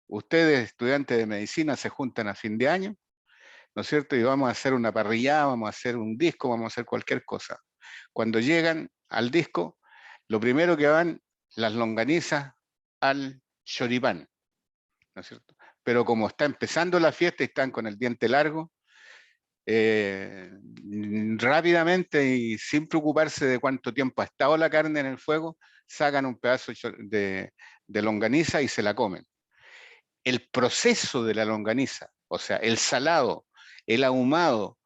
ustedes, estudiantes de medicina, se juntan a fin de año, ¿no es cierto? Y vamos a hacer una parrillada, vamos a hacer un disco, vamos a hacer cualquier cosa. Cuando llegan al disco, lo primero que van, las longanizas al choripán, ¿no es cierto? Pero como está empezando la fiesta y están con el diente largo, eh, rápidamente y sin preocuparse de cuánto tiempo ha estado la carne en el fuego, sacan un pedazo de longaniza y se la comen. El proceso de la longaniza, o sea, el salado, el ahumado,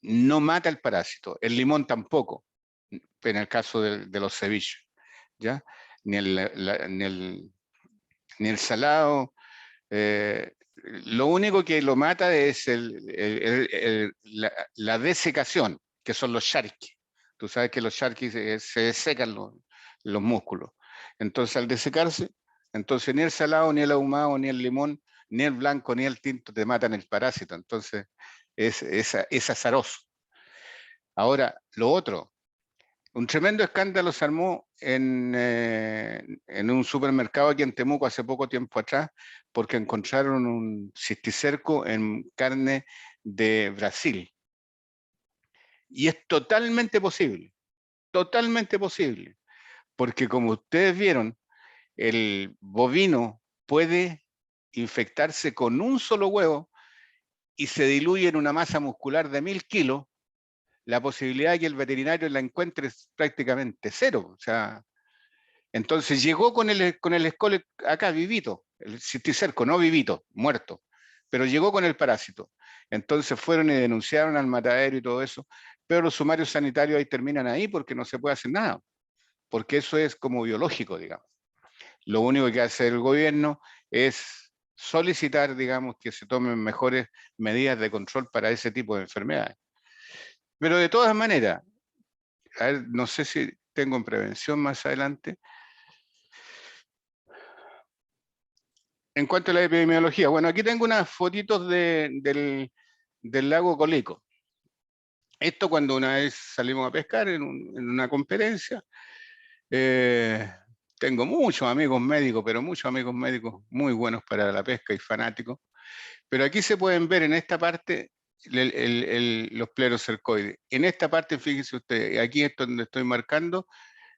no mata el parásito, el limón tampoco, en el caso de los ceviches, ¿ya? Ni ni el salado. Lo único que lo mata es la desecación, que son los charquis. Tú sabes que los charquis se desecan los músculos. Entonces, al desecarse, entonces ni el salado, ni el ahumado, ni el limón, ni el blanco, ni el tinto te matan el parásito. Entonces, es azaroso. Ahora, lo otro, un tremendo escándalo se armó en un supermercado aquí en Temuco hace poco tiempo atrás, porque encontraron un cisticerco en carne de Brasil. Y es totalmente posible, porque como ustedes vieron, el bovino puede infectarse con un solo huevo y se diluye en una masa muscular de 1000 kilos. La posibilidad de que el veterinario la encuentre es prácticamente cero. O sea, entonces llegó con el escole acá vivito, el cisticerco, no vivito, muerto, pero llegó con el parásito. Entonces fueron y denunciaron al matadero y todo eso, pero los sumarios sanitarios ahí terminan ahí, porque no se puede hacer nada, porque eso es como biológico, digamos. Lo único que hace el gobierno es solicitar, digamos, que se tomen mejores medidas de control para ese tipo de enfermedades. Pero de todas maneras, a ver, no sé si tengo en prevención más adelante. En cuanto a la epidemiología, bueno, aquí tengo unas fotitos del lago Colico. Esto cuando una vez salimos a pescar en una conferencia. eh, Tengo muchos amigos médicos, pero muchos amigos médicos muy buenos para la pesca y fanáticos. Pero aquí se pueden ver en esta parte los plerocercoides. En esta parte, fíjense ustedes, aquí es donde estoy marcando,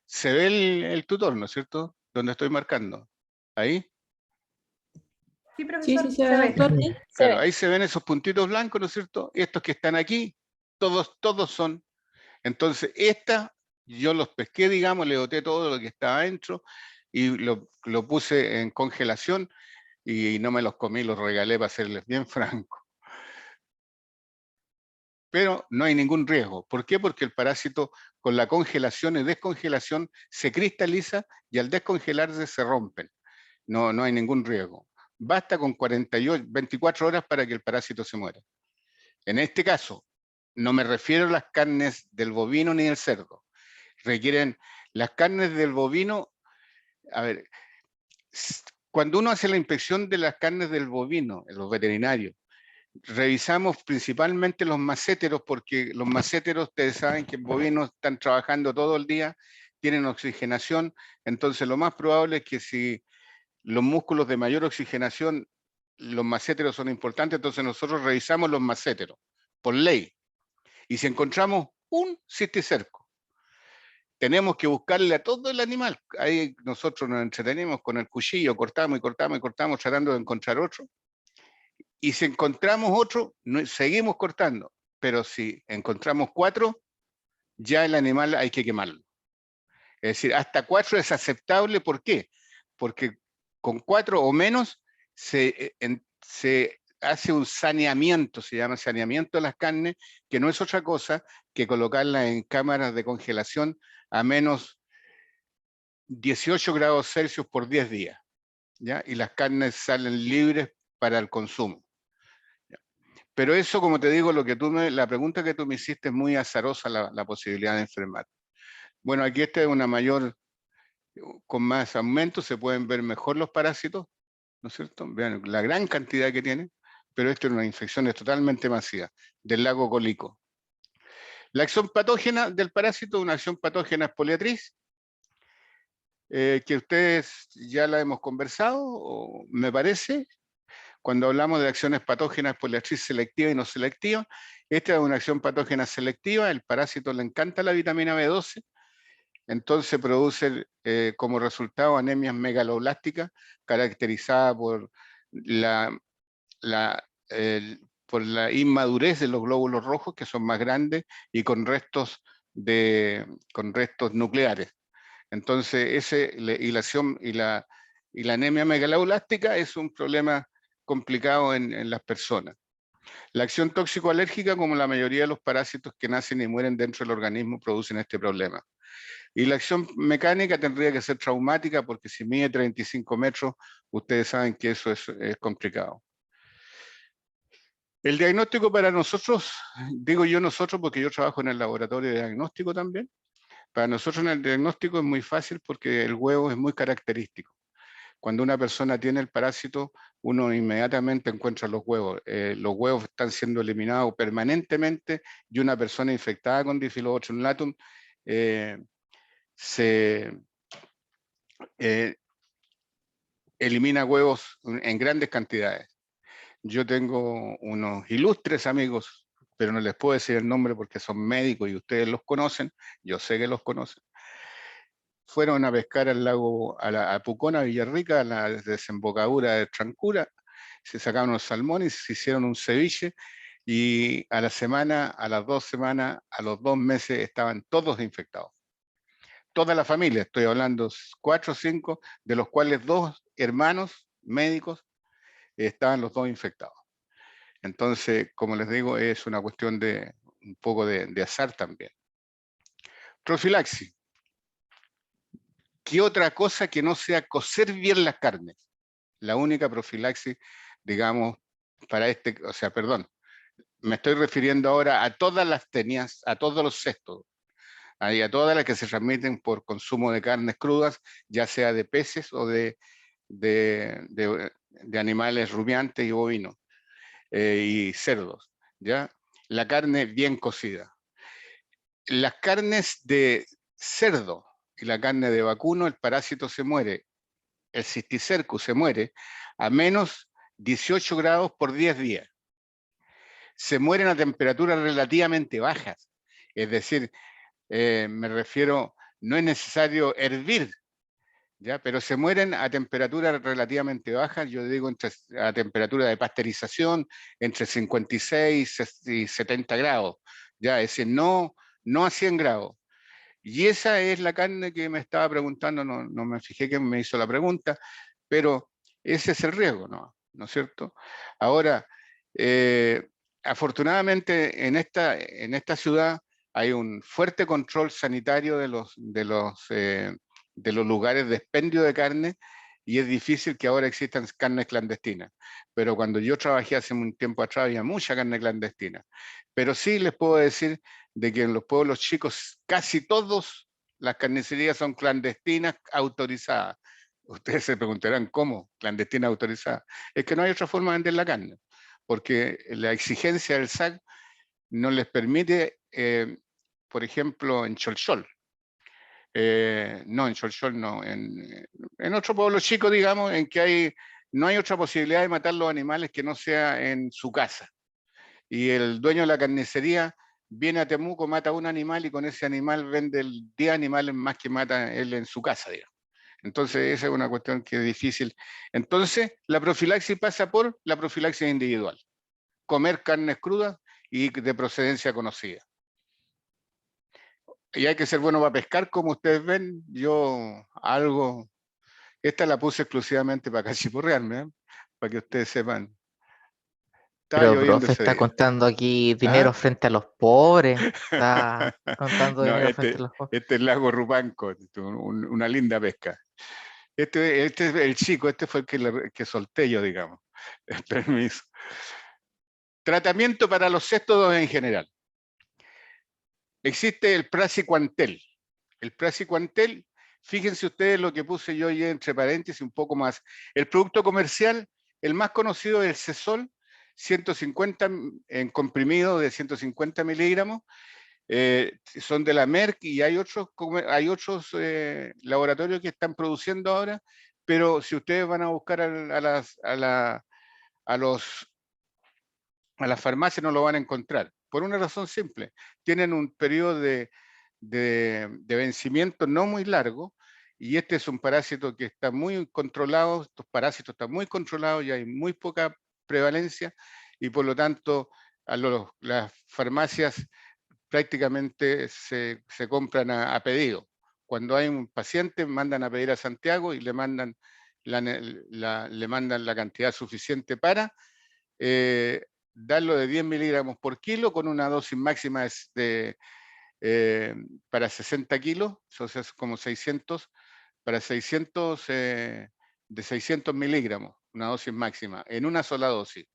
se ve el tutor, ¿no es cierto? Donde estoy marcando. ¿Ahí? Sí, profesor, Sí, se ve. doctor, sí, se Claro, ve. ahí se ven esos puntitos blancos, ¿no es cierto? Estos que están aquí, todos son. Entonces, yo los pesqué, digamos, le boté todo lo que estaba dentro y lo puse en congelación y no me los comí, los regalé para serles bien franco. Pero no hay ningún riesgo. ¿Por qué? Porque el parásito con la congelación y descongelación se cristaliza y al descongelarse se rompen. No hay ningún riesgo. Basta con 24 horas para que el parásito se muera. En este caso, no me refiero a las carnes del bovino ni del cerdo. Requieren las carnes del bovino. A ver, cuando uno hace la inspección de las carnes del bovino, en los veterinarios, revisamos principalmente los macéteros, porque los macéteros, ustedes saben que en bovinos están trabajando todo el día, tienen oxigenación, entonces lo más probable es que si los músculos de mayor oxigenación, los macéteros son importantes, entonces nosotros revisamos los macéteros, por ley. Y si encontramos un cisticerco, tenemos que buscarle a todo el animal. Ahí nosotros nos entretenemos con el cuchillo, cortamos y cortamos y cortamos tratando de encontrar otro. Y si encontramos otro, seguimos cortando. Pero si encontramos 4, ya el animal hay que quemarlo. Es decir, hasta 4 es aceptable. ¿Por qué? Porque con 4 o menos se hace un saneamiento, se llama saneamiento de las carnes, que no es otra cosa que colocarlas en cámaras de congelación a menos 18 grados Celsius por 10 días, ¿ya? Y las carnes salen libres para el consumo. Pero eso, como te digo, la pregunta que tú me hiciste es muy azarosa la posibilidad de enfermar. Bueno, aquí esta es una mayor, con más aumento, se pueden ver mejor los parásitos, ¿no es cierto? Vean la gran cantidad que tienen, pero esto es una infección totalmente masiva, del lago cólico. La acción patógena del parásito, una acción patógena es poliatriz, que ustedes ya la hemos conversado, me parece, cuando hablamos de acciones patógenas, poliatriz selectiva y no selectiva. Esta es una acción patógena selectiva, el parásito le encanta la vitamina B12, entonces produce como resultado anemias megaloblásticas caracterizadas por por la inmadurez de los glóbulos rojos, que son más grandes y con restos nucleares. Entonces, la anemia megaloblástica es un problema complicado en las personas. La acción tóxico-alérgica, como la mayoría de los parásitos que nacen y mueren dentro del organismo, producen este problema. Y la acción mecánica tendría que ser traumática, porque si mide 35 metros, ustedes saben que eso es complicado. El diagnóstico para nosotros, digo yo nosotros porque yo trabajo en el laboratorio de diagnóstico también. Para nosotros en el diagnóstico es muy fácil porque el huevo es muy característico. Cuando una persona tiene el parásito, uno inmediatamente encuentra los huevos. Los huevos están siendo eliminados permanentemente y una persona infectada con Diphyllobothrium latum elimina huevos en grandes cantidades. Yo tengo unos ilustres amigos, pero no les puedo decir el nombre porque son médicos y ustedes los conocen, yo sé que los conocen. Fueron a pescar al lago, a Pucón, a Villarrica, a la desembocadura de Trancura, se sacaron los salmones, se hicieron un ceviche y a la semana, a las 2 semanas, a los 2 meses estaban todos infectados. Toda la familia, estoy hablando 4 o 5, de los cuales 2 hermanos médicos estaban los 2 infectados. Entonces, como les digo, es una cuestión de un poco de azar también. Profilaxis. ¿Qué otra cosa que no sea cocer bien las carnes? La única profilaxis, digamos, para me estoy refiriendo ahora a todas las tenias, a todos los cestos, y a todas las que se transmiten por consumo de carnes crudas, ya sea de peces o de animales rumiantes y bovinos y cerdos, ¿ya? La carne bien cocida. Las carnes de cerdo y la carne de vacuno, el parásito se muere, el cisticercus se muere a menos 18 grados por 10 días. Se mueren a temperaturas relativamente bajas, es decir, me refiero, no es necesario hervir ¿ya? Pero se mueren a temperaturas relativamente bajas, yo digo a temperatura de pasteurización, entre 56 y 70 grados, ¿ya? Es decir, no a 100 grados. Y esa es la carne que me estaba preguntando, no me fijé que me hizo la pregunta, pero ese es el riesgo, ¿no es cierto? Ahora, afortunadamente en esta ciudad hay un fuerte control sanitario de los lugares de expendio de carne, y es difícil que ahora existan carnes clandestinas. Pero cuando yo trabajé hace un tiempo atrás había mucha carne clandestina. Pero sí les puedo decir de que en los pueblos chicos casi todos las carnicerías son clandestinas autorizadas. Ustedes se preguntarán, ¿cómo? Clandestina autorizada. Es que no hay otra forma de vender la carne, porque la exigencia del SAC no les permite, por ejemplo, en Cholchol. No, en Cholchol no. En otro pueblo chico, digamos, en que no hay otra posibilidad de matar los animales que no sea en su casa. Y el dueño de la carnicería viene a Temuco, mata un animal y con ese animal vende 10 animales más que mata él en su casa, digamos. Entonces, esa es una cuestión que es difícil. Entonces, la profilaxis pasa por la profilaxis individual. Comer carnes crudas y de procedencia conocida. Y hay que ser bueno para pescar, como ustedes ven. Esta la puse exclusivamente para cachipurrearme, ¿eh? Para que ustedes sepan. Estaba Pero, lloviendo profe, ese está día. contando aquí dinero ¿Ah? frente a los pobres. Está contando No, dinero frente a los pobres. este es Lago Rupanco, una linda pesca. Este es el chico, este fue el que solté yo, digamos. Permiso. Tratamiento para los cestos en general. Existe el praziquantel. El praziquantel, fíjense ustedes lo que puse yo ahí entre paréntesis un poco más. El producto comercial, el más conocido es el Cesol, 150 en comprimido de 150 miligramos. Son de la Merck y hay otros laboratorios que están produciendo ahora, pero si ustedes van a buscar a las farmacias no lo van a encontrar, por una razón simple. Tienen un periodo de vencimiento no muy largo, y este es un parásito que está muy controlado, estos parásitos están muy controlados y hay muy poca prevalencia, y por lo tanto las farmacias prácticamente se compran a pedido. Cuando hay un paciente, mandan a pedir a Santiago y le mandan la cantidad suficiente para darlo de 10 miligramos por kilo con una dosis máxima para 60 kilos, o sea, es como 600, para 600, de 600 miligramos, una dosis máxima, en una sola dosis.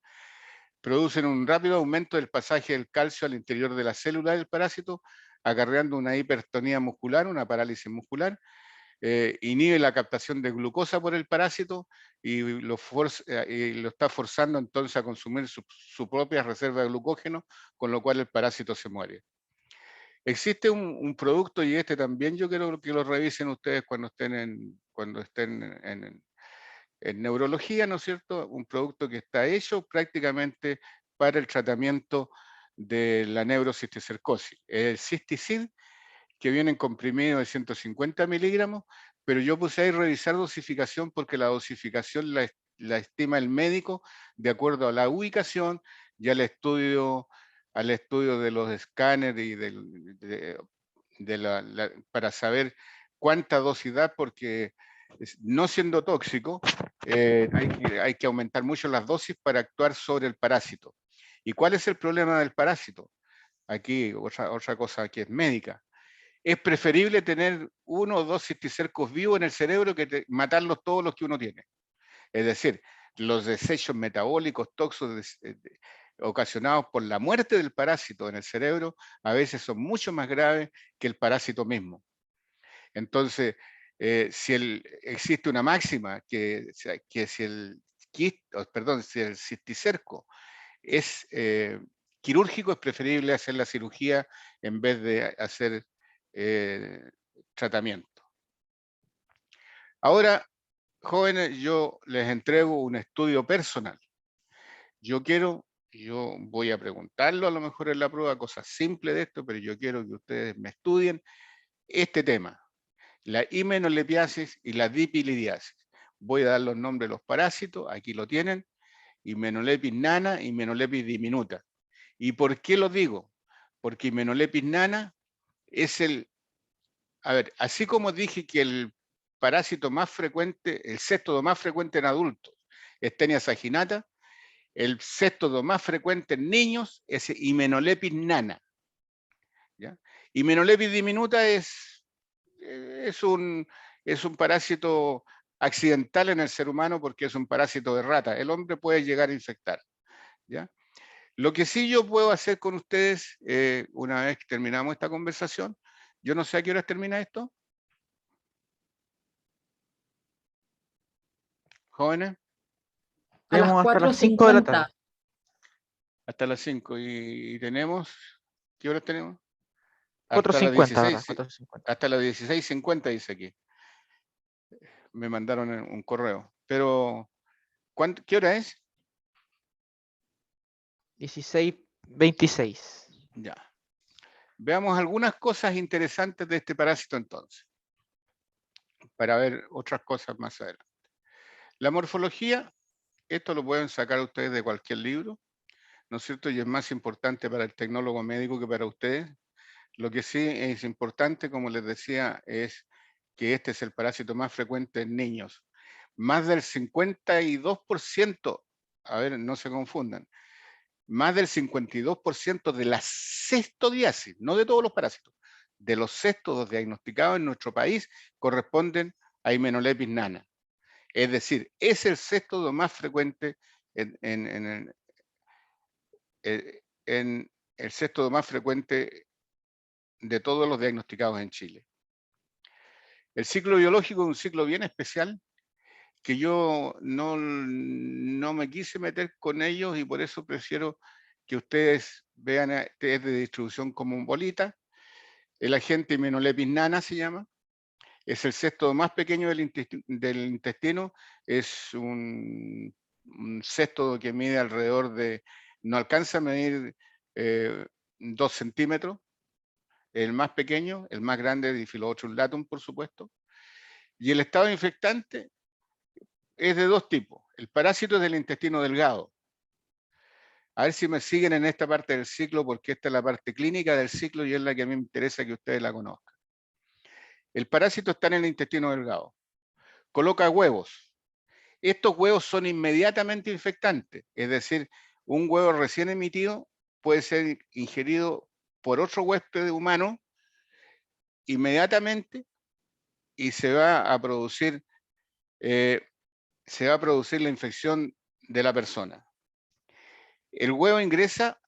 Producen un rápido aumento del pasaje del calcio al interior de la célula del parásito, acarreando una hipertonía muscular, una parálisis muscular, inhibe la captación de glucosa por el parásito y lo está forzando entonces a consumir su propia reserva de glucógeno, con lo cual el parásito se muere. Existe un producto, y este también yo quiero que lo revisen ustedes cuando estén en neurología, ¿no es cierto? Un producto que está hecho prácticamente para el tratamiento de la neurocisticercosis. El Cisticid, que viene en comprimido de 150 miligramos, pero yo puse ahí revisar dosificación porque la dosificación la estima el médico de acuerdo a la ubicación y al estudio de los escáneres y para saber cuánta dosis da, porque no siendo tóxico, hay que aumentar mucho las dosis para actuar sobre el parásito. ¿Y cuál es el problema del parásito? Aquí otra cosa que es médica. Es preferible tener 1 o 2 cisticercos vivos en el cerebro que matarlos todos los que uno tiene. Es decir, los desechos metabólicos tóxicos ocasionados por la muerte del parásito en el cerebro a veces son mucho más graves que el parásito mismo. Entonces, existe una máxima que si el cisticerco es quirúrgico, es preferible hacer la cirugía en vez de hacer tratamiento. Ahora, jóvenes, yo les entrego un estudio personal. Yo voy a preguntarlo a lo mejor en la prueba, cosas simples de esto, pero yo quiero que ustedes me estudien este tema. la himenolpiasis y la dipilidiasis. Voy a dar los nombres de los parásitos, aquí lo tienen, Hymenolepis nana y Hymenolepis diminuta. ¿Y por qué lo digo? Porque Hymenolepis nana es a ver, así como dije que el parásito más frecuente, el céstodo más frecuente en adultos es Taenia saginata, el céstodo más frecuente en niños es Hymenolepis nana. ¿Ya? Hymenolepis diminuta es un parásito accidental en el ser humano porque es un parásito de rata. El hombre puede llegar a infectar. ¿Ya? Lo que sí yo puedo hacer con ustedes, una vez que terminamos esta conversación, yo no sé a qué horas termina esto. ¿Jóvenes? A las Tenemos hasta las 5 de la tarde. 4:50. Hasta las 5. Y tenemos, ¿qué horas tenemos? 4:50 ahora, Sí, 4:50. hasta las 16:50 dice aquí. Me mandaron un correo. Pero, ¿qué hora es? 16:26. Ya. Veamos algunas cosas interesantes de este parásito entonces, para ver otras cosas más adelante. La morfología, esto lo pueden sacar ustedes de cualquier libro, ¿no es cierto? Y es más importante para el tecnólogo médico que para ustedes. Lo que sí es importante, como les decía, es que este es el parásito más frecuente en niños. Más del 52%, a ver, no se confundan, más del 52% de la cestodiasis, no de todos los parásitos, de los céstodos diagnosticados en nuestro país corresponden a Hymenolepis nana. Es decir, es el céstodo más frecuente en el céstodo más frecuente de todos los diagnosticados en Chile. El ciclo biológico es un ciclo bien especial que yo no me quise meter con ellos y por eso prefiero que ustedes vean, es de distribución como bolita. El agente Hymenolepis nana se llama. Es el céstodo más pequeño del intestino. Es un céstodo que mide alrededor de, no alcanza a medir 2 centímetros. El más pequeño, el más grande es Diphyllobotrys latum, por supuesto. Y el estado infectante es de dos tipos. El parásito es del intestino delgado. A ver si me siguen en esta parte del ciclo, porque esta es la parte clínica del ciclo y es la que a mí me interesa que ustedes la conozcan. El parásito está en el intestino delgado. Coloca huevos. Estos huevos son inmediatamente infectantes, es decir, un huevo recién emitido puede ser ingerido por otro huésped humano inmediatamente y se va a producir la infección de la persona. El huevo ingresa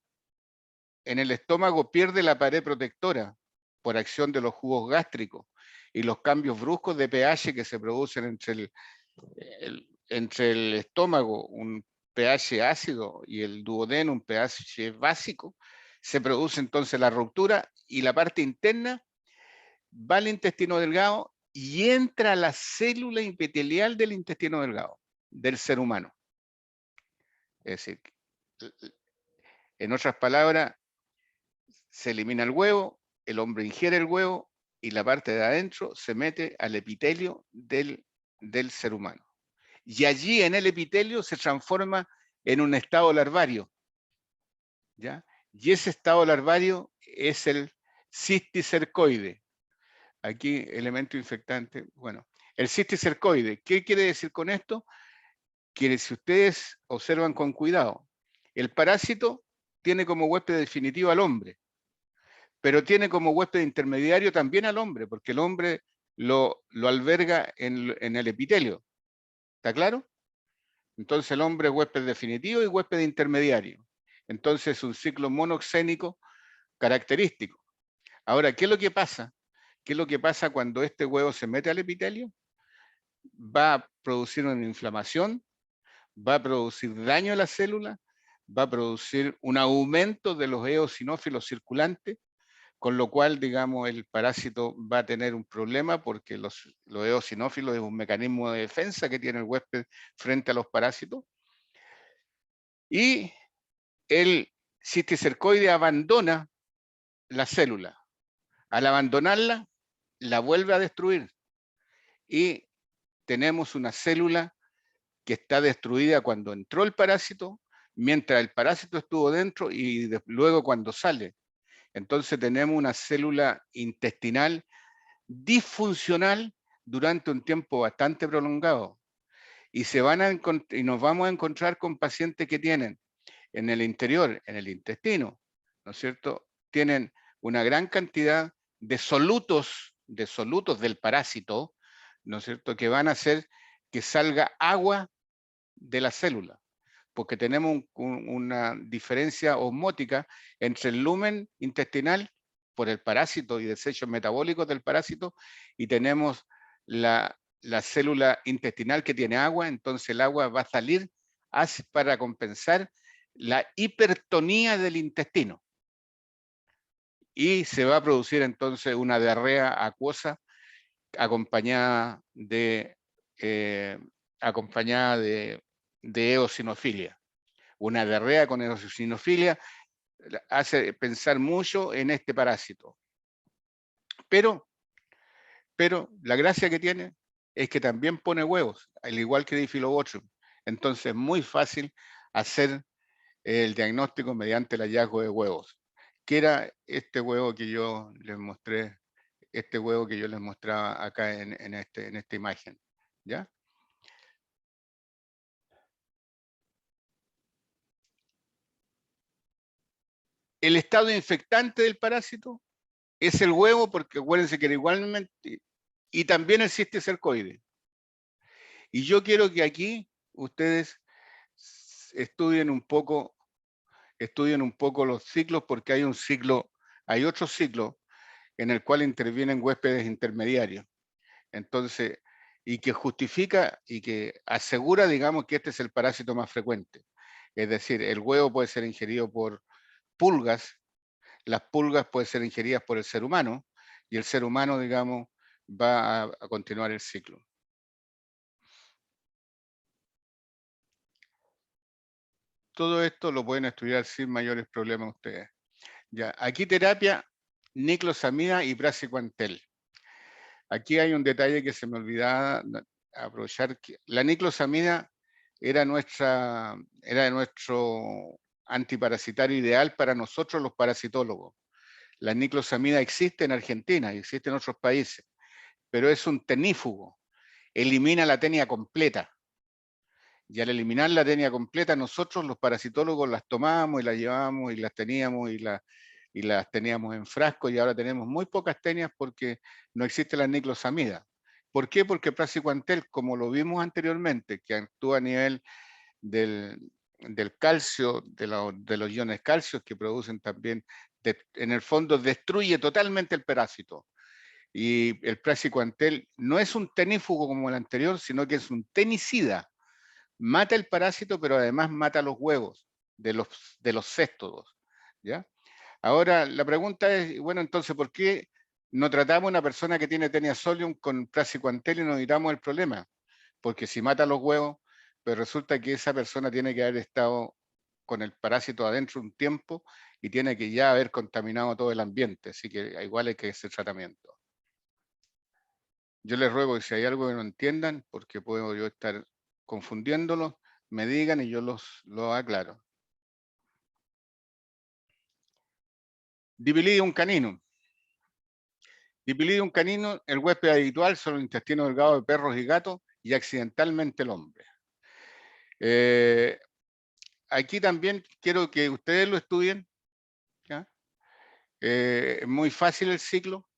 en el estómago, pierde la pared protectora por acción de los jugos gástricos y los cambios bruscos de pH que se producen entre el estómago, un pH ácido, y el duodeno, un pH básico. Se produce entonces la ruptura y la parte interna va al intestino delgado y entra a la célula epitelial del intestino delgado, del ser humano. Es decir, en otras palabras, se elimina el huevo, el hombre ingiere el huevo y la parte de adentro se mete al epitelio del ser humano. Y allí en el epitelio se transforma en un estado larvario. ¿Ya? Y ese estado larvario es el cisticercoide. Aquí, elemento infectante. Bueno, el cisticercoide, ¿qué quiere decir con esto? Que si ustedes observan con cuidado, el parásito tiene como huésped definitivo al hombre, pero tiene como huésped intermediario también al hombre, porque el hombre lo alberga en el epitelio. ¿Está claro? Entonces el hombre es huésped definitivo y huésped intermediario. Entonces es un ciclo monoxénico característico. Ahora, ¿qué es lo que pasa? ¿Qué es lo que pasa cuando este huevo se mete al epitelio? Va a producir una inflamación, va a producir daño a la célula, va a producir un aumento de los eosinófilos circulantes, con lo cual, digamos, el parásito va a tener un problema porque los eosinófilos es un mecanismo de defensa que tiene el huésped frente a los parásitos. Y el cisticercoide abandona la célula. Al abandonarla, la vuelve a destruir. y tenemos una célula que está destruida cuando entró el parásito, mientras el parásito estuvo dentro y luego cuando sale. Entonces tenemos una célula intestinal disfuncional durante un tiempo bastante prolongado. Y, y nos vamos a encontrar con pacientes que tienen en el interior, en el intestino, ¿no es cierto? Tienen una gran cantidad de solutos del parásito, ¿no es cierto? Que van a hacer que salga agua de la célula, porque tenemos una diferencia osmótica entre el lumen intestinal por el parásito y desechos metabólicos del parásito, y tenemos la célula intestinal que tiene agua, entonces el agua va a salir para compensar la hipertonía del intestino. Y se va a producir entonces una diarrea acuosa acompañada de eosinofilia. Una diarrea con eosinofilia hace pensar mucho en este parásito. Pero la gracia que tiene es que también pone huevos, al igual que Diphyllobotrium. Entonces es muy fácil hacer el diagnóstico mediante el hallazgo de huevos, que era este huevo que yo les mostré, este huevo que yo les mostraba acá en esta imagen, ¿ya? El estado infectante del parásito es el huevo, porque acuérdense que era igualmente, y también el cisticercoide. Y yo quiero que aquí ustedes estudien un poco los ciclos, porque hay otro ciclo en el cual intervienen huéspedes intermediarios. Entonces, y que justifica y que asegura, digamos, que este es el parásito más frecuente. Es decir, el huevo puede ser ingerido por pulgas, las pulgas pueden ser ingeridas por el ser humano, y el ser humano, digamos, va a continuar el ciclo. Todo esto lo pueden estudiar sin mayores problemas ustedes. Ya, aquí terapia, niclosamida y praziquantel. Aquí hay un detalle que se me olvidaba aprovechar. Que la niclosamida era nuestro antiparasitario ideal para nosotros los parasitólogos. La niclosamida existe en Argentina y existe en otros países, pero es un tenífugo. Elimina la tenia completa. Y al eliminar la tenia completa, nosotros los parasitólogos las tomábamos y las llevábamos y las teníamos y las teníamos en frasco, y ahora tenemos muy pocas tenias porque no existe la niclosamida. ¿Por qué? Porque praziquantel, como lo vimos anteriormente, que actúa a nivel del calcio, de los iones calcios que producen también, en el fondo destruye totalmente el parásito. Y el praziquantel no es un tenífugo como el anterior, sino que es un tenicida. Mata el parásito, pero además mata los huevos de los céstodos, ¿ya? Ahora, la pregunta es, bueno, entonces, ¿por qué no tratamos a una persona que tiene Taenia solium con praziquantel y nos evitamos el problema? Porque si mata los huevos, pues resulta que esa persona tiene que haber estado con el parásito adentro un tiempo y tiene que ya haber contaminado todo el ambiente, así que igual hay que hacer tratamiento. Yo les ruego que si hay algo que no entiendan, porque puedo yo estar confundiéndolos, me digan y yo lo aclaro. Dipilidium caninum. Dipilidium caninum, el huésped habitual son los intestinos delgados de perros y gatos y accidentalmente el hombre. Aquí también quiero que ustedes lo estudien. ¿Ya? Es muy fácil el ciclo.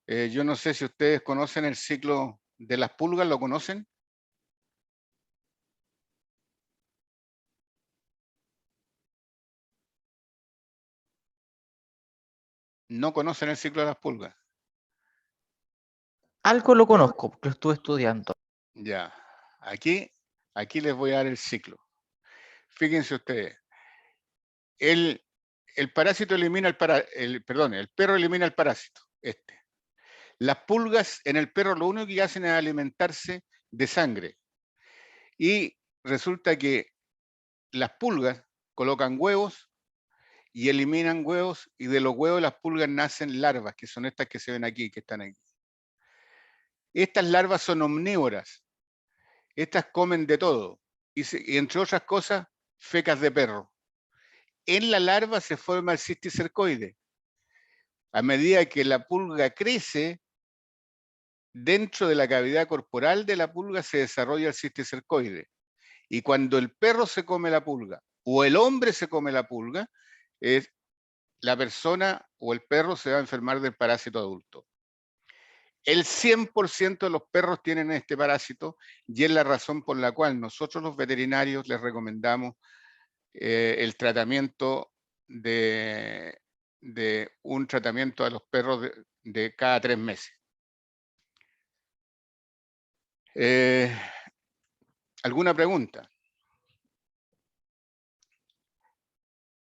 Yo no sé si ustedes conocen el ciclo de las pulgas, ¿lo conocen? No conocen el ciclo de las pulgas. Algo lo conozco, porque lo estuve estudiando. Ya, aquí les voy a dar el ciclo. Fíjense ustedes, el parásito elimina el perro elimina el parásito, Las pulgas en el perro lo único que hacen es alimentarse de sangre. Y resulta que las pulgas colocan huevos y eliminan huevos, y de los huevos de las pulgas nacen larvas, que son estas que se ven aquí, que están aquí. Estas larvas son omnívoras. Estas comen de todo. Y entre otras cosas, fecas de perro. En la larva se forma el cisticercoide. A medida que la pulga crece, dentro de la cavidad corporal de la pulga se desarrolla el cisticercoide. Y cuando el perro se come la pulga o el hombre se come la pulga, la persona o el perro se va a enfermar del parásito adulto. El 100% de los perros tienen este parásito y es la razón por la cual nosotros los veterinarios les recomendamos el tratamiento de un tratamiento a los perros de cada 3 meses. ¿Alguna pregunta?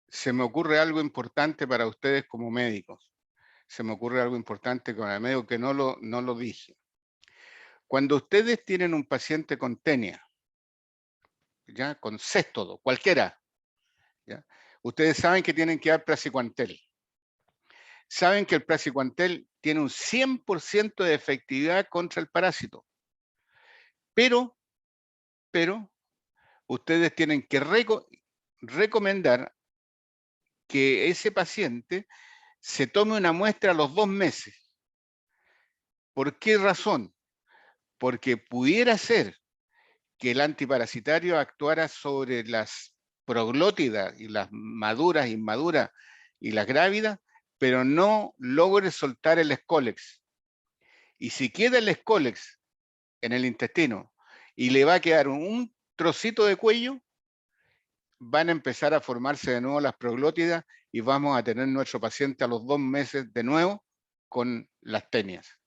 Se me ocurre algo importante para ustedes como médicos. Se me ocurre algo importante con el médico que no lo dije. Cuando ustedes tienen un paciente con tenia, ya con céstodo, cualquiera, ¿ya? Ustedes saben que tienen que dar praziquantel. Saben que el praziquantel tiene un 100% de efectividad contra el parásito. Pero ustedes tienen que recomendar que ese paciente se tome una muestra a los 2 meses. ¿Por qué razón? Porque pudiera ser que el antiparasitario actuara sobre las proglótidas y las maduras, inmaduras y las grávidas, pero no logre soltar el escólex. Y si queda el escólex en el intestino y le va a quedar un trocito de cuello, van a empezar a formarse de nuevo las proglótidas y vamos a tener nuestro paciente a los 2 meses de nuevo con las tenias.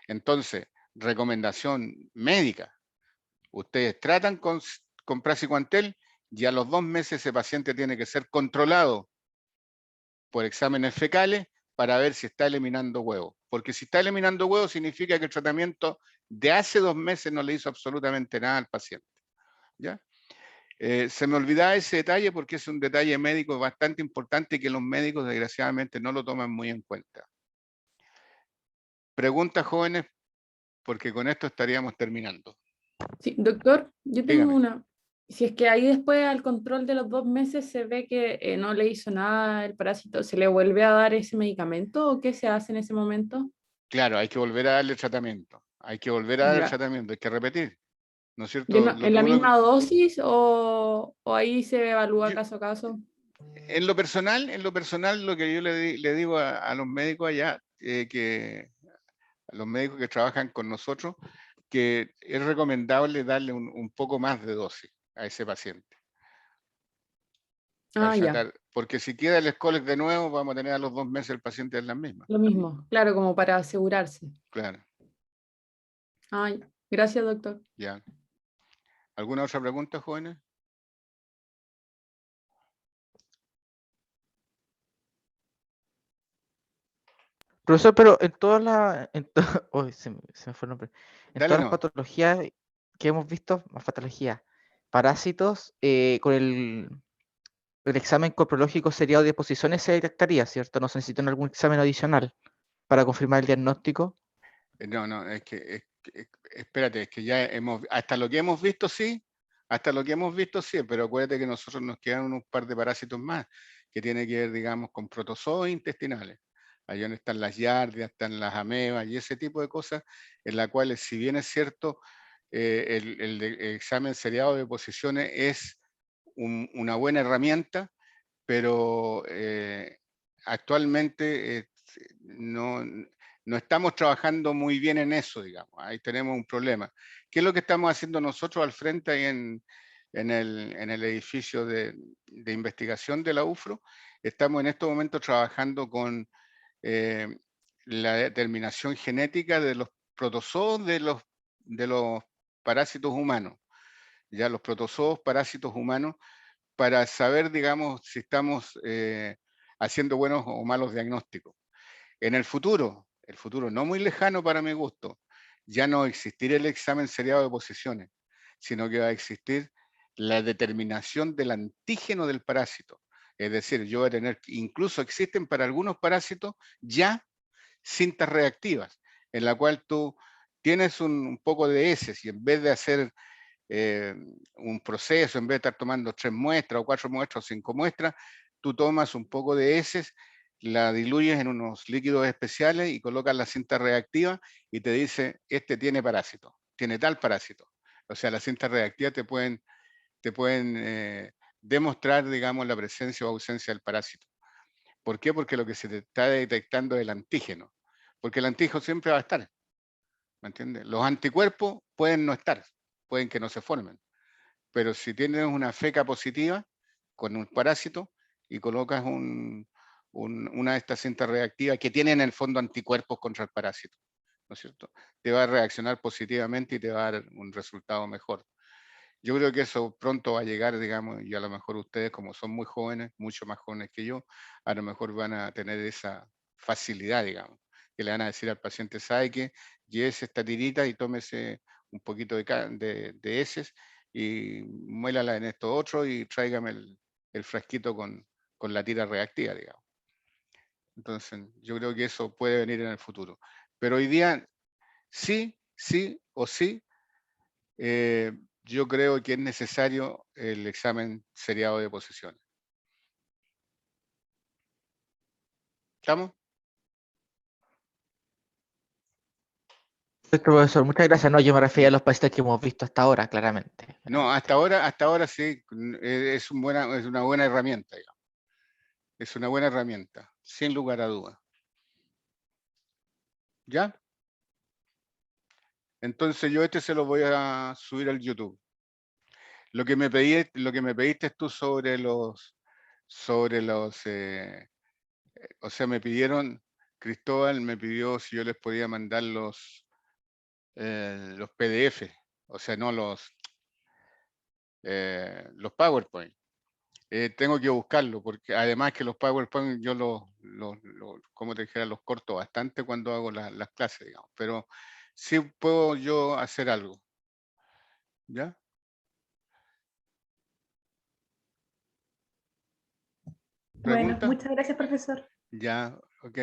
Entonces, recomendación médica. Ustedes tratan con praziquantel y a los 2 meses ese paciente tiene que ser controlado por exámenes fecales para ver si está eliminando huevos. Porque si está eliminando huevos significa que el tratamiento de hace 2 meses no le hizo absolutamente nada al paciente. ¿Ya? Se me olvidaba ese detalle porque es un detalle médico bastante importante que los médicos desgraciadamente no lo toman muy en cuenta. Preguntas, jóvenes, porque con esto estaríamos terminando. Sí, doctor, yo tengo Dígame. una. Si es que ahí después al control de los 2 meses se ve que no le hizo nada el parásito, ¿se le vuelve a dar ese medicamento o qué se hace en ese momento? Claro, hay que volver a darle tratamiento. Hay que volver a dar el Ya. tratamiento, hay que repetir. ¿No es ¿Y cierto? Lo en que la uno, misma dosis o ahí se evalúa caso a caso? en lo personal, lo que yo le digo a los médicos allá, que a los médicos que trabajan con nosotros, que es recomendable darle un poco más de dosis a ese paciente. Ah, ya, Porque si queda el escólex de nuevo, vamos a tener a los 2 meses el paciente en las mismas. lo mismo, claro, como para asegurarse. Claro, Ay, gracias, doctor. ya. ¿Alguna otra pregunta, jóvenes? Profesor, pero en todas las... Uy, se me fue el nombre. En Dale todas las no. patologías que hemos visto, más patologías, parásitos, con el examen coprológico seriado de posiciones se detectaría, ¿cierto? No se necesitan algún examen adicional para confirmar el diagnóstico. No, espérate, es que ya hasta lo que hemos visto sí, pero acuérdate que nosotros nos quedan un par de parásitos más, que tiene que ver, digamos, con protozoos intestinales. Allá donde están las yardias, están las amebas y ese tipo de cosas, en las cuales, si bien es cierto, el examen seriado de posiciones es una buena herramienta, pero actualmente no estamos trabajando muy bien en eso, digamos. Ahí tenemos un problema. ¿Qué es lo que estamos haciendo nosotros al frente ahí en el edificio de investigación de la UFRO? Estamos en estos momentos trabajando con la determinación genética de los protozoos de los parásitos humanos. Ya los protozoos parásitos humanos, para saber, digamos, si estamos haciendo buenos o malos diagnósticos. En el futuro no muy lejano para mi gusto, ya no existirá el examen seriado de posiciones, sino que va a existir la determinación del antígeno del parásito. Es decir, yo voy a tener, incluso existen para algunos parásitos ya cintas reactivas, en la cual tú tienes un poco de heces y en vez de hacer un proceso, en vez de estar tomando 3 muestras o 4 muestras o 5 muestras, tú tomas un poco de heces, la diluyes en unos líquidos especiales y colocas la cinta reactiva y te dice, este tiene parásito, tiene tal parásito. O sea, la cinta reactiva te pueden demostrar, digamos, la presencia o ausencia del parásito. ¿Por qué? Porque lo que se te está detectando es el antígeno. Porque el antígeno siempre va a estar. ¿Me entiendes? Los anticuerpos pueden no estar, pueden que no se formen. Pero si tienes una feca positiva con un parásito y colocas una de estas cintas reactivas que tienen en el fondo anticuerpos contra el parásito, ¿no es cierto? Te va a reaccionar positivamente y te va a dar un resultado mejor. Yo creo que eso pronto va a llegar, digamos, y a lo mejor ustedes, como son muy jóvenes, mucho más jóvenes que yo, a lo mejor van a tener esa facilidad, digamos, que le van a decir al paciente, ¿sabe qué? Llévese esta tirita y tómese un poquito de heces y muélala en esto otro y tráigame el frasquito con la tira reactiva, digamos. Entonces, yo creo que eso puede venir en el futuro. Pero hoy día, sí o sí, yo creo que es necesario el examen seriado de posiciones. ¿Estamos? Perfecto, profesor. Muchas gracias. No, yo me refería a los pacientes que hemos visto hasta ahora, claramente. No, hasta ahora sí, es una buena herramienta, digamos. Es una buena herramienta, sin lugar a dudas. ¿Ya? Entonces yo se lo voy a subir al YouTube. Lo que me pediste tú sobre los, o sea, me pidieron, Cristóbal me pidió si yo les podía mandar los PDF, o sea, no los PowerPoint. Tengo que buscarlo, porque además que los PowerPoint yo como te dijera, los corto bastante cuando hago las clases, digamos, pero sí puedo yo hacer algo. ¿Ya? Bueno, ¿Pregunta? muchas gracias, profesor. Ya, ok.